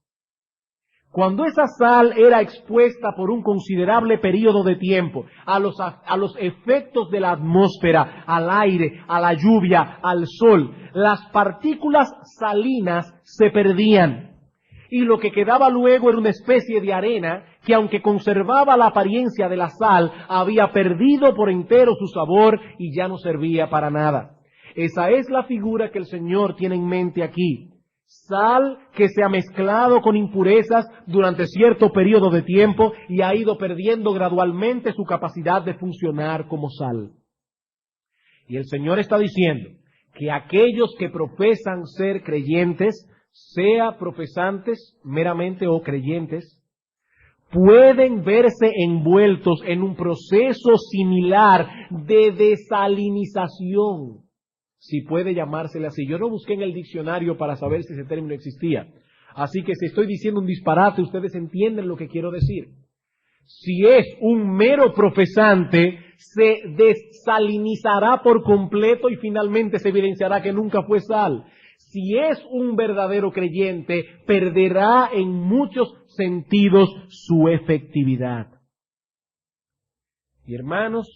Cuando esa sal era expuesta por un considerable periodo de tiempo a los efectos de la atmósfera, al aire, a la lluvia, al sol, las partículas salinas se perdían. Y lo que quedaba luego era una especie de arena que, aunque conservaba la apariencia de la sal, había perdido por entero su sabor y ya no servía para nada. Esa es la figura que el Señor tiene en mente aquí. Sal que se ha mezclado con impurezas durante cierto periodo de tiempo y ha ido perdiendo gradualmente su capacidad de funcionar como sal. Y el Señor está diciendo que aquellos que profesan ser creyentes, sea profesantes meramente o creyentes, pueden verse envueltos en un proceso similar de desalinización, si puede llamársele así. Yo no busqué en el diccionario para saber si ese término existía. Así que si estoy diciendo un disparate, ustedes entienden lo que quiero decir. Si es un mero profesante, se desalinizará por completo y finalmente se evidenciará que nunca fue sal. Si es un verdadero creyente, perderá en muchos sentidos su efectividad. Y hermanos,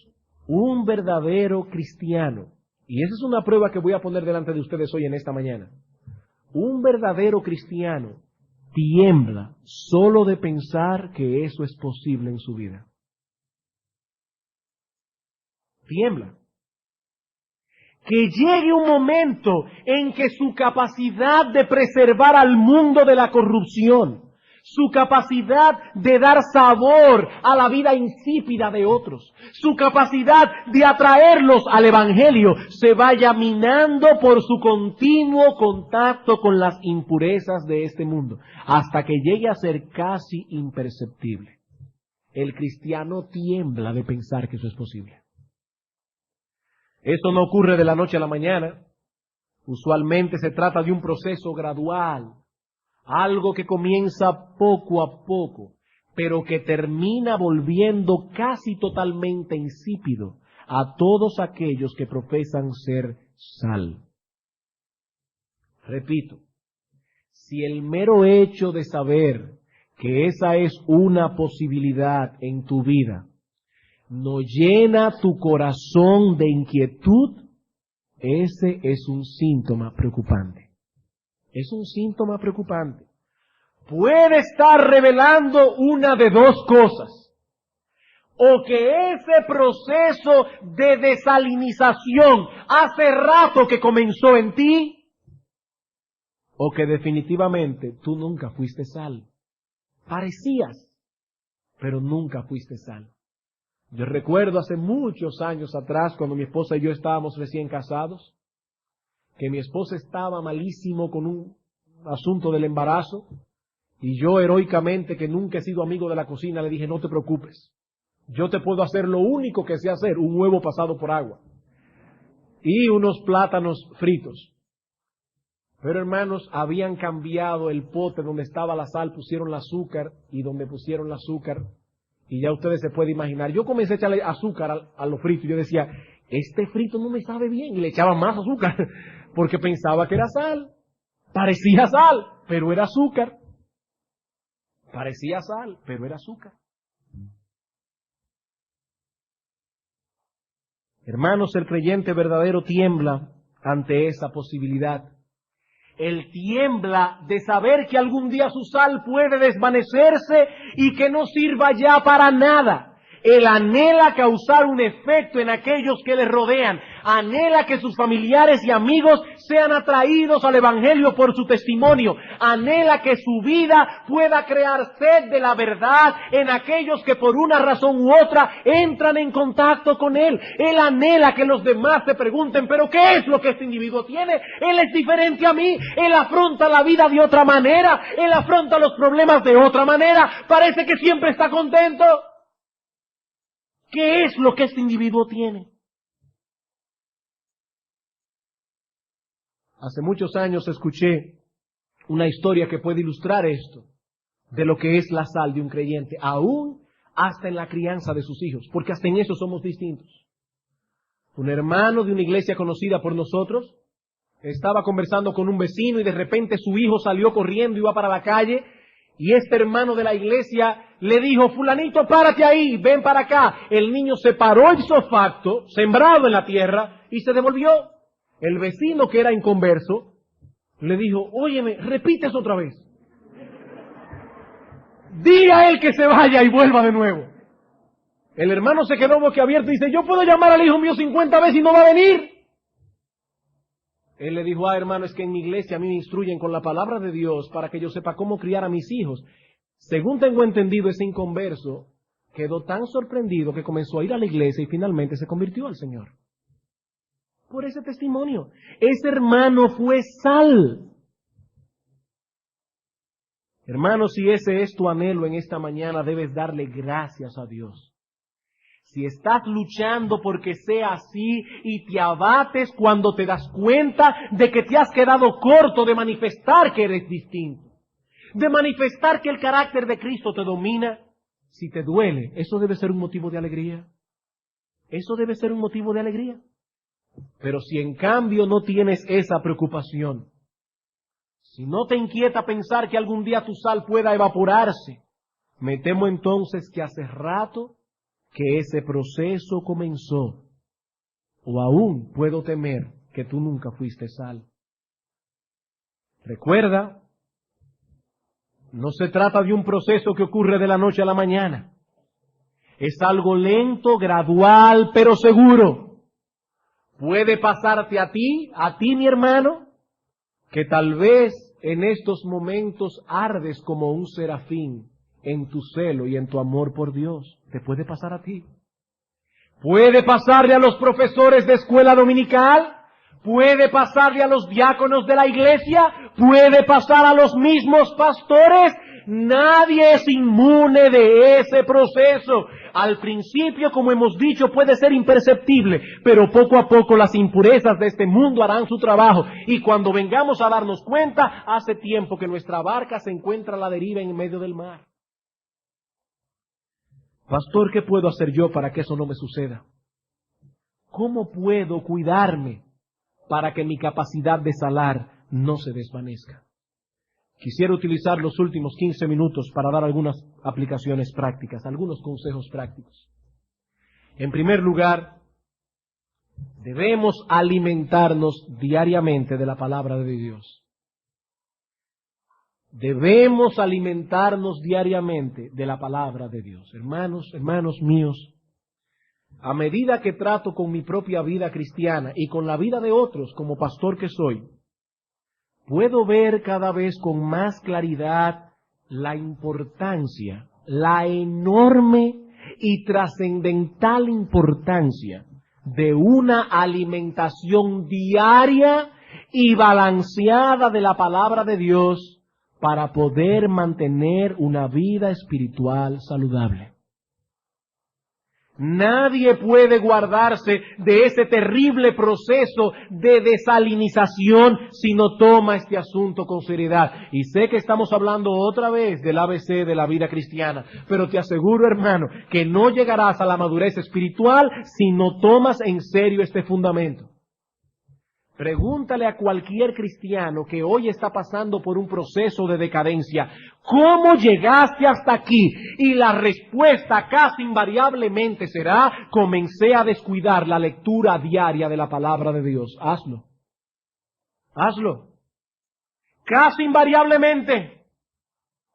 un verdadero cristiano, y esa es una prueba que voy a poner delante de ustedes hoy en esta mañana, un verdadero cristiano tiembla solo de pensar que eso es posible en su vida. Tiembla. Que llegue un momento en que su capacidad de preservar al mundo de la corrupción, su capacidad de dar sabor a la vida insípida de otros, su capacidad de atraerlos al Evangelio, se vaya minando por su continuo contacto con las impurezas de este mundo, hasta que llegue a ser casi imperceptible. El cristiano tiembla de pensar que eso es posible. Esto no ocurre de la noche a la mañana. Usualmente se trata de un proceso gradual, algo que comienza poco a poco, pero que termina volviendo casi totalmente insípido a todos aquellos que profesan ser sal. Repito, si el mero hecho de saber que esa es una posibilidad en tu vida no llena tu corazón de inquietud, ese es un síntoma preocupante. Es un síntoma preocupante. Puede estar revelando una de dos cosas. O que ese proceso de desalinización hace rato que comenzó en ti, o que definitivamente tú nunca fuiste sal. Parecías, pero nunca fuiste sal. Yo recuerdo hace muchos años atrás, cuando mi esposa y yo estábamos recién casados, que mi esposa estaba malísimo con un asunto del embarazo, Y yo heroicamente, que nunca he sido amigo de la cocina, le dije, no te preocupes. Yo te puedo hacer lo único que sé hacer, un huevo pasado por agua. Y unos plátanos fritos. Pero hermanos, habían cambiado el pote donde estaba la sal, pusieron el azúcar, y donde pusieron el azúcar, y ya ustedes se pueden imaginar. Yo comencé a echarle azúcar a los fritos, y yo decía, este frito no me sabe bien, y le echaba más azúcar, porque pensaba que era sal. Parecía sal, pero era azúcar. Parecía sal, pero era azúcar. Hermanos, el creyente verdadero tiembla ante esa posibilidad. Él tiembla de saber que algún día su sal puede desvanecerse y que no sirva ya para nada. Él anhela causar un efecto en aquellos que le rodean. Anhela que sus familiares y amigos sean atraídos al Evangelio por su testimonio. Anhela que su vida pueda crear sed de la verdad en aquellos que por una razón u otra entran en contacto con él. Él anhela que los demás se pregunten, ¿pero qué es lo que este individuo tiene? Él es diferente a mí. Él afronta la vida de otra manera. Él afronta los problemas de otra manera. Parece que siempre está contento. ¿Qué es lo que este individuo tiene? Hace muchos años escuché una historia que puede ilustrar esto, de lo que es la sal de un creyente, aún hasta en la crianza de sus hijos, porque hasta en eso somos distintos. Un hermano de una iglesia conocida por nosotros estaba conversando con un vecino y de repente su hijo salió corriendo y iba para la calle. Y este hermano de la iglesia le dijo, fulanito, párate ahí, ven para acá. El niño se paró ipso facto, sembrado en la tierra, y se devolvió. El vecino, que era inconverso, le dijo, óyeme, repite eso otra vez. Di a él que se vaya y vuelva de nuevo. El hermano se quedó boquiabierto y dice, yo puedo llamar al hijo mío 50 veces y no va a venir. Él le dijo, hermano, es que en mi iglesia a mí me instruyen con la palabra de Dios para que yo sepa cómo criar a mis hijos. Según tengo entendido, ese inconverso quedó tan sorprendido que comenzó a ir a la iglesia y finalmente se convirtió al Señor. Por ese testimonio. Ese hermano fue sal. Hermano, si ese es tu anhelo en esta mañana, debes darle gracias a Dios. Si estás luchando porque sea así y te abates cuando te das cuenta de que te has quedado corto de manifestar que eres distinto, de manifestar que el carácter de Cristo te domina, si te duele, eso debe ser un motivo de alegría. Eso debe ser un motivo de alegría. Pero si en cambio no tienes esa preocupación, si no te inquieta pensar que algún día tu sal pueda evaporarse, me temo entonces que hace rato que ese proceso comenzó, o aún puedo temer que tú nunca fuiste sal. Recuerda, no se trata de un proceso que ocurre de la noche a la mañana. Es algo lento, gradual, pero seguro. Puede pasarte a ti mi hermano, que tal vez en estos momentos ardes como un serafín en tu celo y en tu amor por Dios. Te puede pasar a ti. Puede pasarle a los profesores de escuela dominical, puede pasarle a los diáconos de la iglesia, puede pasar a los mismos pastores. Nadie es inmune de ese proceso. Al principio, como hemos dicho, puede ser imperceptible, pero poco a poco las impurezas de este mundo harán su trabajo. Y cuando vengamos a darnos cuenta, hace tiempo que nuestra barca se encuentra a la deriva en medio del mar. Pastor, ¿qué puedo hacer yo para que eso no me suceda? ¿Cómo puedo cuidarme para que mi capacidad de salar no se desvanezca? Quisiera utilizar los últimos 15 minutos para dar algunas aplicaciones prácticas, algunos consejos prácticos. En primer lugar, debemos alimentarnos diariamente de la palabra de Dios. Debemos alimentarnos diariamente de la palabra de Dios. Hermanos míos, a medida que trato con mi propia vida cristiana y con la vida de otros como pastor que soy, puedo ver cada vez con más claridad la importancia, la enorme y trascendental importancia de una alimentación diaria y balanceada de la palabra de Dios para poder mantener una vida espiritual saludable. Nadie puede guardarse de ese terrible proceso de desalinización si no toma este asunto con seriedad. Y sé que estamos hablando otra vez del ABC de la vida cristiana, pero te aseguro, hermano, que no llegarás a la madurez espiritual si no tomas en serio este fundamento. Pregúntale a cualquier cristiano que hoy está pasando por un proceso de decadencia, ¿cómo llegaste hasta aquí? Y la respuesta casi invariablemente será, comencé a descuidar la lectura diaria de la palabra de Dios. Hazlo. Hazlo. Casi invariablemente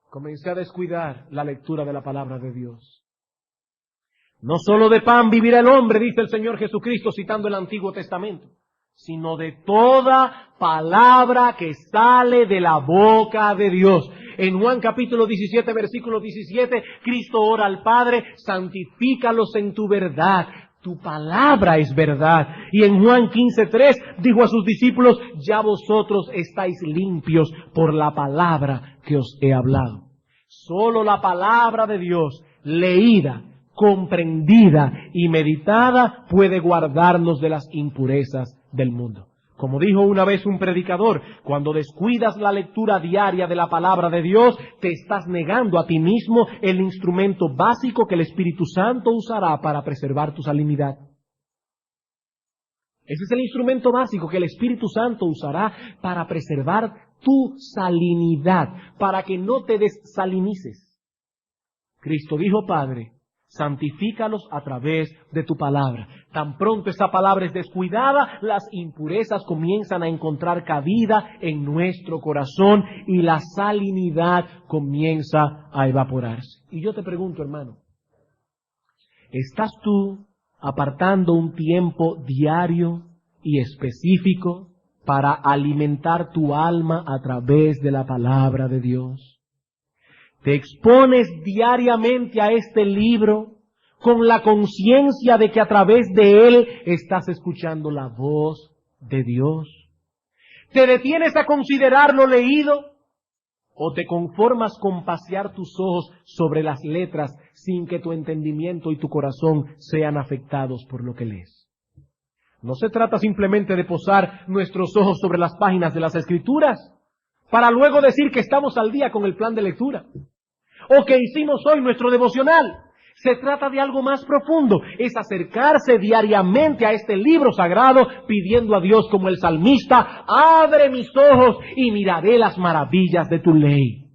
comencé a descuidar la lectura de la palabra de Dios. No solo de pan vivirá el hombre, dice el Señor Jesucristo citando el Antiguo Testamento, sino de toda palabra que sale de la boca de Dios. En Juan capítulo 17, versículo 17, Cristo ora al Padre, santifícalos en tu verdad, tu palabra es verdad. Y en Juan 15:3 dijo a sus discípulos, ya vosotros estáis limpios por la palabra que os he hablado. Solo la palabra de Dios, leída, comprendida y meditada, puede guardarnos de las impurezas del mundo. Como dijo una vez un predicador, cuando descuidas la lectura diaria de la palabra de Dios, te estás negando a ti mismo el instrumento básico que el Espíritu Santo usará para preservar tu salinidad. Ese es el instrumento básico que el Espíritu Santo usará para preservar tu salinidad, para que no te desalinices. Cristo dijo, Padre, santifícalos a través de tu palabra. Tan pronto esa palabra es descuidada, las impurezas comienzan a encontrar cabida en nuestro corazón y la salinidad comienza a evaporarse. Y yo te pregunto, hermano, ¿estás tú apartando un tiempo diario y específico para alimentar tu alma a través de la palabra de Dios? ¿Te expones diariamente a este libro con la conciencia de que a través de él estás escuchando la voz de Dios? ¿Te detienes a considerar lo leído o te conformas con pasear tus ojos sobre las letras sin que tu entendimiento y tu corazón sean afectados por lo que lees? No se trata simplemente de posar nuestros ojos sobre las páginas de las Escrituras para luego decir que estamos al día con el plan de lectura o que hicimos hoy nuestro devocional. Se trata de algo más profundo, es acercarse diariamente a este libro sagrado pidiendo a Dios como el salmista, abre mis ojos y miraré las maravillas de tu ley.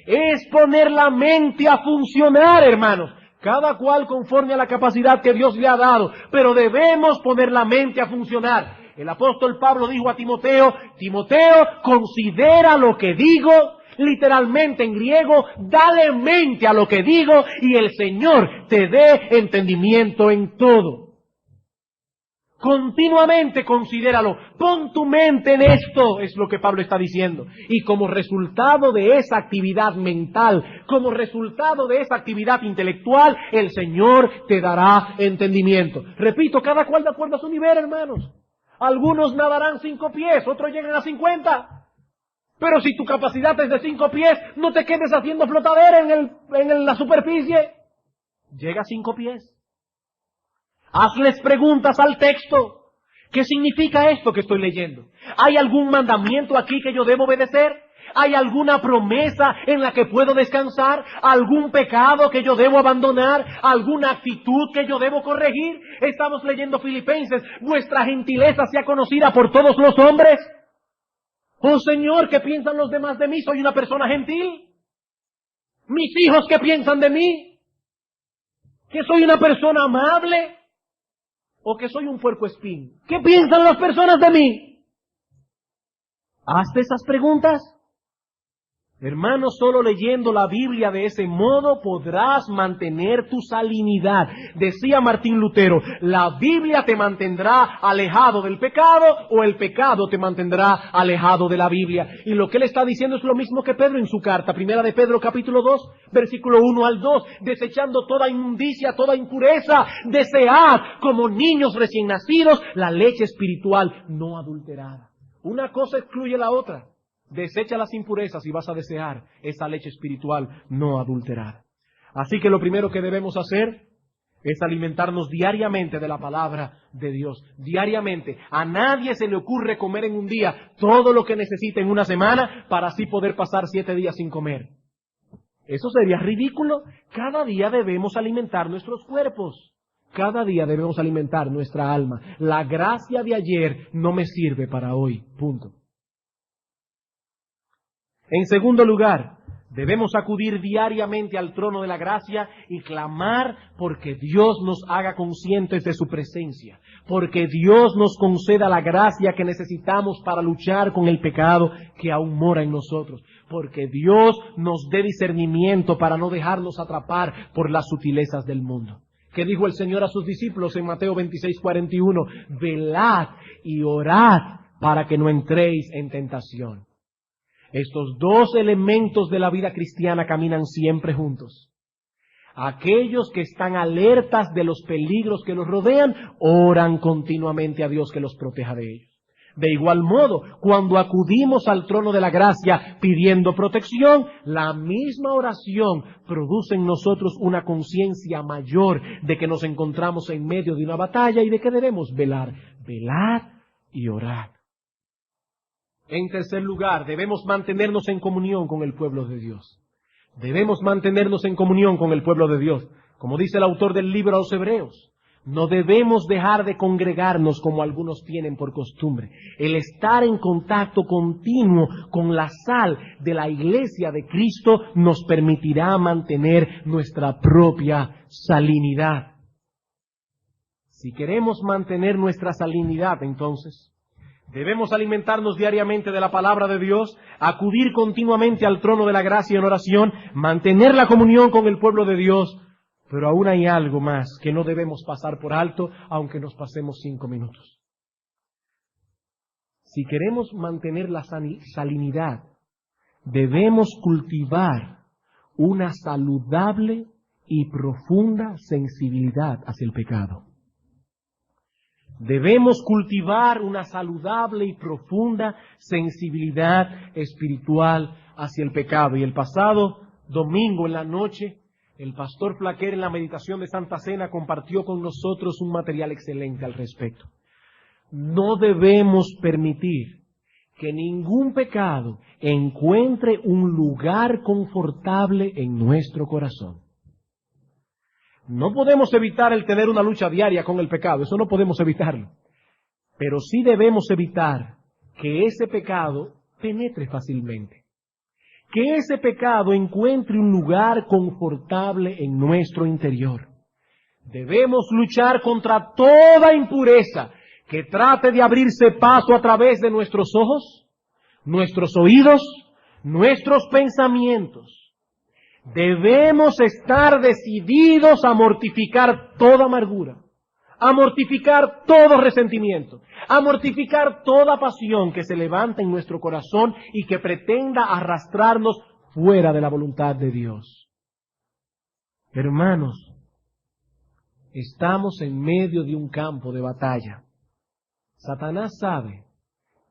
Es poner la mente a funcionar, hermanos, cada cual conforme a la capacidad que Dios le ha dado, pero debemos poner la mente a funcionar. El apóstol Pablo dijo a Timoteo, Timoteo, considera lo que digo. Literalmente en griego, dale mente a lo que digo y el Señor te dé entendimiento en todo. Continuamente considéralo, pon tu mente en esto, es lo que Pablo está diciendo. Y como resultado de esa actividad mental, como resultado de esa actividad intelectual, el Señor te dará entendimiento. Repito, cada cual de acuerdo a su nivel, hermanos. Algunos nadarán 5 pies, otros llegan a 50. Pero si tu capacidad es de 5 pies, no te quedes haciendo flotadera en la superficie. Llega a 5 pies. Hazles preguntas al texto. ¿Qué significa esto que estoy leyendo? ¿Hay algún mandamiento aquí que yo debo obedecer? ¿Hay alguna promesa en la que puedo descansar? ¿Algún pecado que yo debo abandonar? ¿Alguna actitud que yo debo corregir? Estamos leyendo Filipenses. ¿Vuestra gentileza sea conocida por todos los hombres? Oh Señor, ¿qué piensan los demás de mí? ¿Soy una persona gentil? ¿Mis hijos qué piensan de mí? ¿Que soy una persona amable? ¿O que soy un puercoespín? ¿Qué piensan las personas de mí? Hazte esas preguntas. Hermano, solo leyendo la Biblia de ese modo podrás mantener tu salinidad. Decía Martín Lutero, la Biblia te mantendrá alejado del pecado o el pecado te mantendrá alejado de la Biblia. Y lo que él está diciendo es lo mismo que Pedro en su carta, primera de Pedro capítulo 2, versículo 1 al 2, desechando toda inmundicia, toda impureza, desead como niños recién nacidos la leche espiritual no adulterada. Una cosa excluye la otra. Desecha las impurezas y vas a desear esa leche espiritual no adulterada. Así que lo primero que debemos hacer es alimentarnos diariamente de la palabra de Dios. Diariamente. A nadie se le ocurre comer en un día todo lo que necesita en una semana para así poder pasar 7 días sin comer. Eso sería ridículo. Cada día debemos alimentar nuestros cuerpos. Cada día debemos alimentar nuestra alma. La gracia de ayer no me sirve para hoy. Punto. En segundo lugar, debemos acudir diariamente al trono de la gracia y clamar porque Dios nos haga conscientes de su presencia, porque Dios nos conceda la gracia que necesitamos para luchar con el pecado que aún mora en nosotros, porque Dios nos dé discernimiento para no dejarnos atrapar por las sutilezas del mundo. ¿Qué dijo el Señor a sus discípulos en Mateo 26:41? Velad y orad para que no entréis en tentación. Estos dos elementos de la vida cristiana caminan siempre juntos. Aquellos que están alertas de los peligros que los rodean, oran continuamente a Dios que los proteja de ellos. De igual modo, cuando acudimos al trono de la gracia pidiendo protección, la misma oración produce en nosotros una conciencia mayor de que nos encontramos en medio de una batalla y de que debemos velar y orar. En tercer lugar, debemos mantenernos en comunión con el pueblo de Dios. Debemos mantenernos en comunión con el pueblo de Dios. Como dice el autor del libro a los Hebreos, no debemos dejar de congregarnos como algunos tienen por costumbre. El estar en contacto continuo con la sal de la iglesia de Cristo nos permitirá mantener nuestra propia salinidad. Si queremos mantener nuestra salinidad, entonces, debemos alimentarnos diariamente de la palabra de Dios, acudir continuamente al trono de la gracia en oración, mantener la comunión con el pueblo de Dios. Pero aún hay algo más que no debemos pasar por alto, aunque nos pasemos 5 minutos. Si queremos mantener la salinidad, debemos cultivar una saludable y profunda sensibilidad hacia el pecado. Debemos cultivar una saludable y profunda sensibilidad espiritual hacia el pecado. Y el pasado domingo en la noche, el pastor Flaquer en la meditación de Santa Cena compartió con nosotros un material excelente al respecto. No debemos permitir que ningún pecado encuentre un lugar confortable en nuestro corazón. No podemos evitar el tener una lucha diaria con el pecado, eso no podemos evitarlo. Pero sí debemos evitar que ese pecado penetre fácilmente. Que ese pecado encuentre un lugar confortable en nuestro interior. Debemos luchar contra toda impureza que trate de abrirse paso a través de nuestros ojos, nuestros oídos, nuestros pensamientos. Debemos estar decididos a mortificar toda amargura, a mortificar todo resentimiento, a mortificar toda pasión que se levanta en nuestro corazón y que pretenda arrastrarnos fuera de la voluntad de Dios. Hermanos, estamos en medio de un campo de batalla. Satanás sabe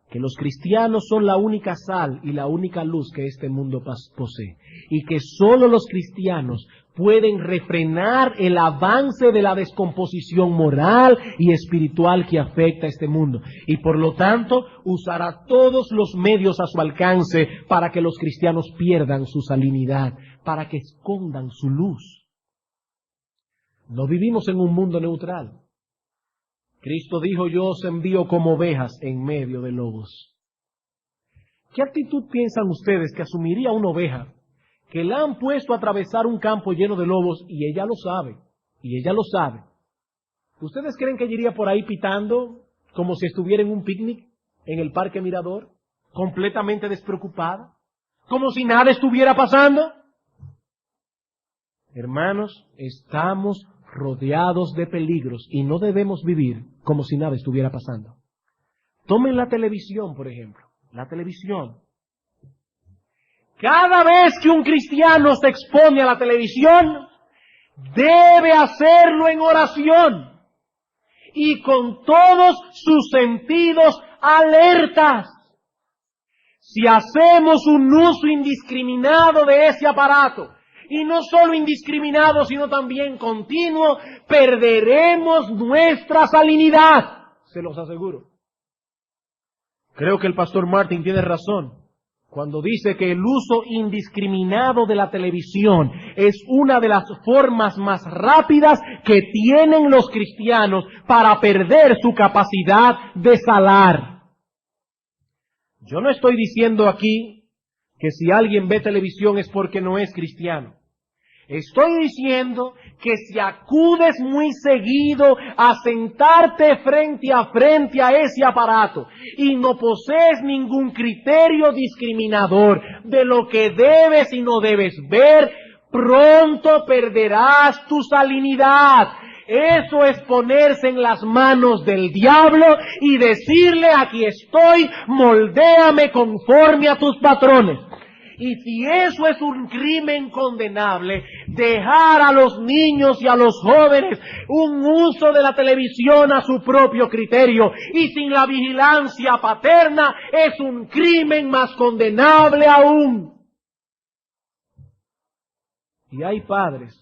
que los cristianos son la única sal y la única luz que este mundo posee, y que solo los cristianos pueden refrenar el avance de la descomposición moral y espiritual que afecta a este mundo, y por lo tanto usará todos los medios a su alcance para que los cristianos pierdan su salinidad, para que escondan su luz. No vivimos en un mundo neutral. Cristo dijo, yo os envío como ovejas en medio de lobos. ¿Qué actitud piensan ustedes que asumiría una oveja que la han puesto a atravesar un campo lleno de lobos y ella lo sabe? Y ella lo sabe. ¿Ustedes creen que ella iría por ahí pitando como si estuviera en un picnic en el Parque Mirador? Completamente despreocupada. Como si nada estuviera pasando. Hermanos, estamos rodeados de peligros y no debemos vivir como si nada estuviera pasando. Tomen la televisión, por ejemplo. La televisión. Cada vez que un cristiano se expone a la televisión, debe hacerlo en oración y con todos sus sentidos alertas. Si hacemos un uso indiscriminado de ese aparato, y no solo indiscriminado, sino también continuo, perderemos nuestra salinidad. Se los aseguro. Creo que el pastor Martin tiene razón cuando dice que el uso indiscriminado de la televisión es una de las formas más rápidas que tienen los cristianos para perder su capacidad de salar. Yo no estoy diciendo aquí que si alguien ve televisión es porque no es cristiano. Estoy diciendo que si acudes muy seguido a sentarte frente a ese aparato y no posees ningún criterio discriminador de lo que debes y no debes ver, pronto perderás tu salinidad. Eso es ponerse en las manos del diablo y decirle: aquí estoy, moldéame conforme a tus patrones. Y si eso es un crimen condenable, dejar a los niños y a los jóvenes un uso de la televisión a su propio criterio y sin la vigilancia paterna es un crimen más condenable aún. Y hay padres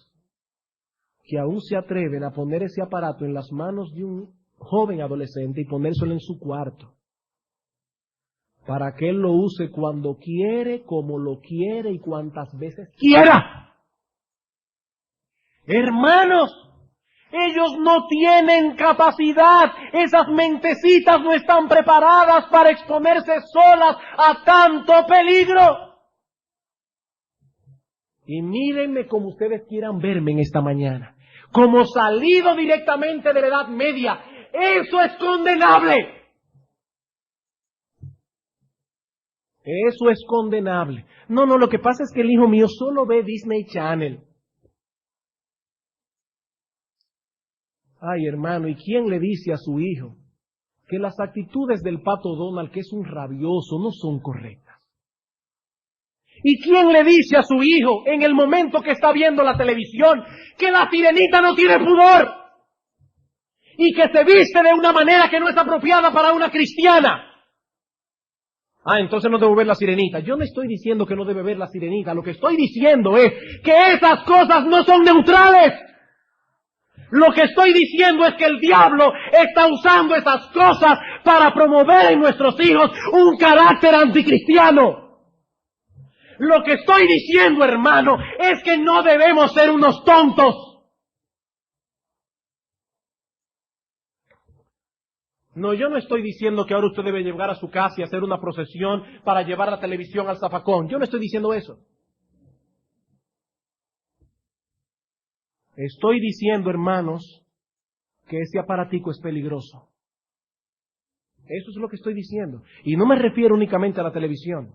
que aún se atreven a poner ese aparato en las manos de un joven adolescente y ponérselo en su cuarto, para que él lo use cuando quiere, como lo quiere y cuantas veces quiera. Hermanos, ellos no tienen capacidad, esas mentecitas no están preparadas para exponerse solas a tanto peligro. Y mírenme como ustedes quieran verme en esta mañana, como salido directamente de la Edad Media. Eso es condenable. Eso es condenable. No, lo que pasa es que el hijo mío solo ve Disney Channel. Ay, hermano, ¿y quién le dice a su hijo que las actitudes del Pato Donald, que es un rabioso, no son correctas? ¿Y quién le dice a su hijo en el momento que está viendo la televisión que la sirenita no tiene pudor y que se viste de una manera que no es apropiada para una cristiana? Entonces no debo ver la sirenita. Yo no estoy diciendo que no debe ver la sirenita. Lo que estoy diciendo es que esas cosas no son neutrales. Lo que estoy diciendo es que el diablo está usando esas cosas para promover en nuestros hijos un carácter anticristiano. Lo que estoy diciendo, hermano, es que no debemos ser unos tontos. No, yo no estoy diciendo que ahora usted debe llegar a su casa y hacer una procesión para llevar la televisión al zafacón. Yo no estoy diciendo eso. Estoy diciendo, hermanos, que ese aparatico es peligroso. Eso es lo que estoy diciendo. Y no me refiero únicamente a la televisión.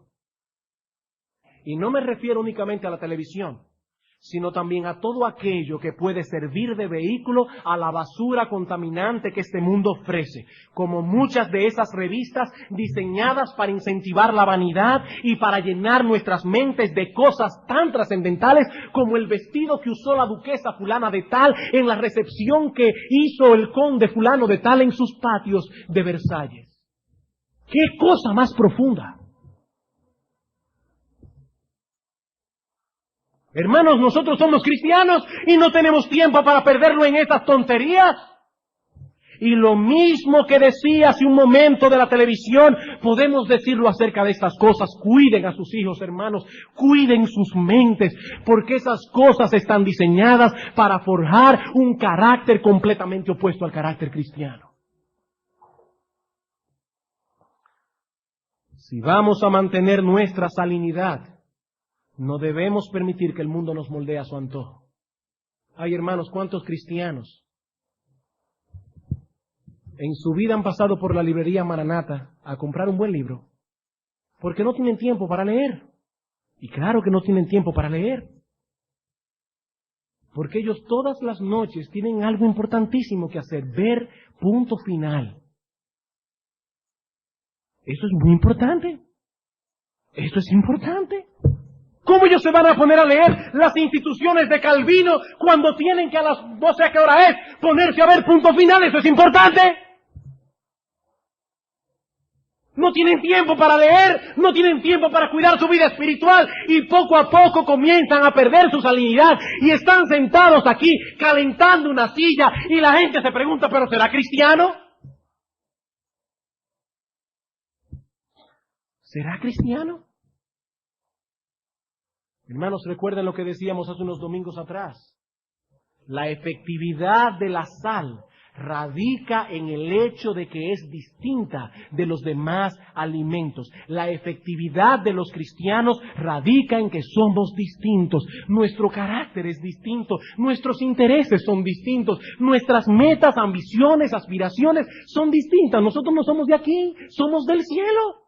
Sino también a todo aquello que puede servir de vehículo a la basura contaminante que este mundo ofrece, como muchas de esas revistas diseñadas para incentivar la vanidad y para llenar nuestras mentes de cosas tan trascendentales como el vestido que usó la duquesa fulana de tal en la recepción que hizo el conde fulano de tal en sus patios de Versalles. ¡Qué cosa más profunda! Hermanos, nosotros somos cristianos y no tenemos tiempo para perderlo en estas tonterías. Y lo mismo que decía hace un momento de la televisión, podemos decirlo acerca de estas cosas. Cuiden a sus hijos, hermanos, cuiden sus mentes, porque esas cosas están diseñadas para forjar un carácter completamente opuesto al carácter cristiano. Si vamos a mantener nuestra salinidad, no debemos permitir que el mundo nos moldee a su antojo. Ay, hermanos, ¿cuántos cristianos en su vida han pasado por la librería Maranata a comprar un buen libro? Porque no tienen tiempo para leer. Y claro que no tienen tiempo para leer. Porque ellos todas las noches tienen algo importantísimo que hacer, ver Punto Final. Eso es muy importante. Esto es importante. ¿Cómo ellos se van a poner a leer las instituciones de Calvino cuando tienen que a las 12 a qué hora es ponerse a ver Punto Final? Eso es importante. No tienen tiempo para leer, no tienen tiempo para cuidar su vida espiritual y poco a poco comienzan a perder su salinidad y están sentados aquí calentando una silla y la gente se pregunta, ¿pero será cristiano? ¿Será cristiano? Hermanos, recuerden lo que decíamos hace unos domingos atrás. La efectividad de la sal radica en el hecho de que es distinta de los demás alimentos. La efectividad de los cristianos radica en que somos distintos. Nuestro carácter es distinto. Nuestros intereses son distintos. Nuestras metas, ambiciones, aspiraciones son distintas. Nosotros no somos de aquí, somos del cielo.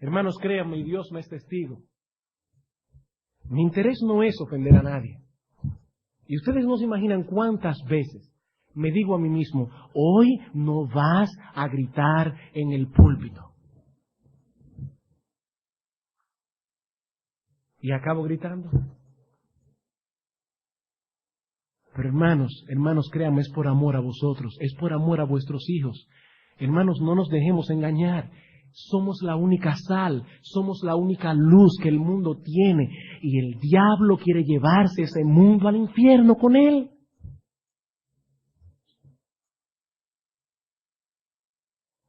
Hermanos, créanme, y Dios me es testigo. Mi interés no es ofender a nadie. Y ustedes no se imaginan cuántas veces me digo a mí mismo, hoy no vas a gritar en el púlpito. Y acabo gritando. Pero hermanos, créanme, es por amor a vosotros, es por amor a vuestros hijos. Hermanos, no nos dejemos engañar. Somos la única sal, somos la única luz que el mundo tiene y el diablo quiere llevarse ese mundo al infierno con él.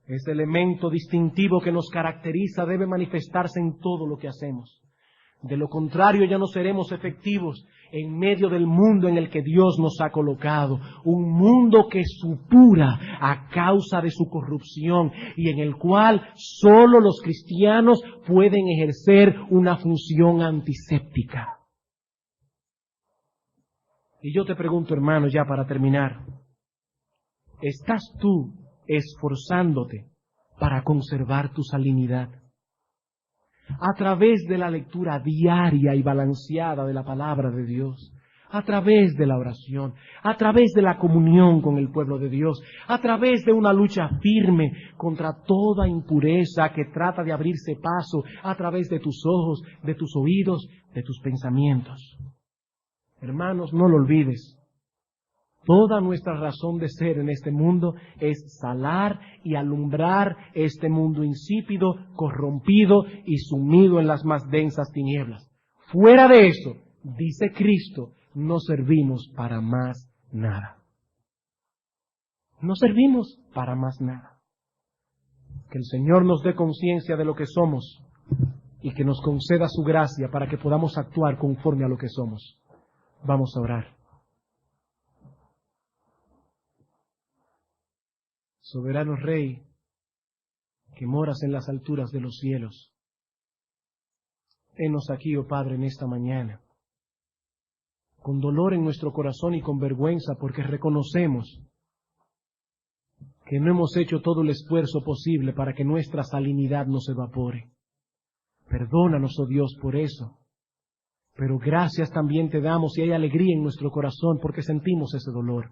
Ese elemento distintivo que nos caracteriza debe manifestarse en todo lo que hacemos. De lo contrario, ya no seremos efectivos en medio del mundo en el que Dios nos ha colocado. Un mundo que supura a causa de su corrupción y en el cual solo los cristianos pueden ejercer una función antiséptica. Y yo te pregunto, hermano, ya para terminar, ¿estás tú esforzándote para conservar tu salinidad? A través de la lectura diaria y balanceada de la palabra de Dios, a través de la oración, a través de la comunión con el pueblo de Dios, a través de una lucha firme contra toda impureza que trata de abrirse paso a través de tus ojos, de tus oídos, de tus pensamientos. Hermanos, no lo olvides. Toda nuestra razón de ser en este mundo es salar y alumbrar este mundo insípido, corrompido y sumido en las más densas tinieblas. Fuera de eso, dice Cristo, no servimos para más nada. No servimos para más nada. Que el Señor nos dé conciencia de lo que somos y que nos conceda su gracia para que podamos actuar conforme a lo que somos. Vamos a orar. Soberano Rey, que moras en las alturas de los cielos, henos aquí, oh Padre, en esta mañana, con dolor en nuestro corazón y con vergüenza, porque reconocemos que no hemos hecho todo el esfuerzo posible para que nuestra salinidad no se evapore. Perdónanos, oh Dios, por eso. Pero gracias también te damos y hay alegría en nuestro corazón porque sentimos ese dolor.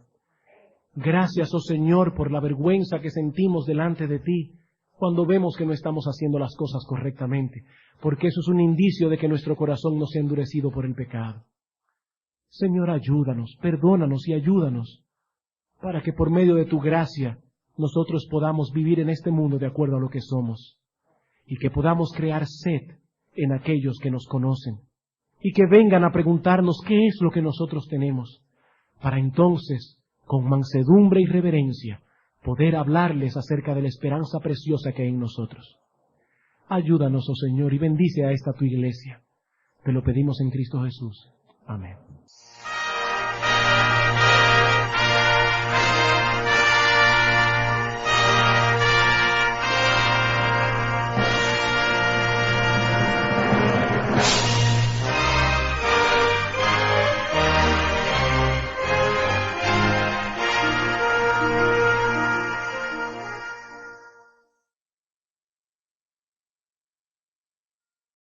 Gracias, oh Señor, por la vergüenza que sentimos delante de ti cuando vemos que no estamos haciendo las cosas correctamente, porque eso es un indicio de que nuestro corazón no se ha endurecido por el pecado. Señor, ayúdanos, perdónanos y ayúdanos, para que por medio de tu gracia nosotros podamos vivir en este mundo de acuerdo a lo que somos, y que podamos crear sed en aquellos que nos conocen, y que vengan a preguntarnos qué es lo que nosotros tenemos, para entonces, con mansedumbre y reverencia, poder hablarles acerca de la esperanza preciosa que hay en nosotros. Ayúdanos, oh Señor, y bendice a esta tu iglesia. Te lo pedimos en Cristo Jesús. Amén.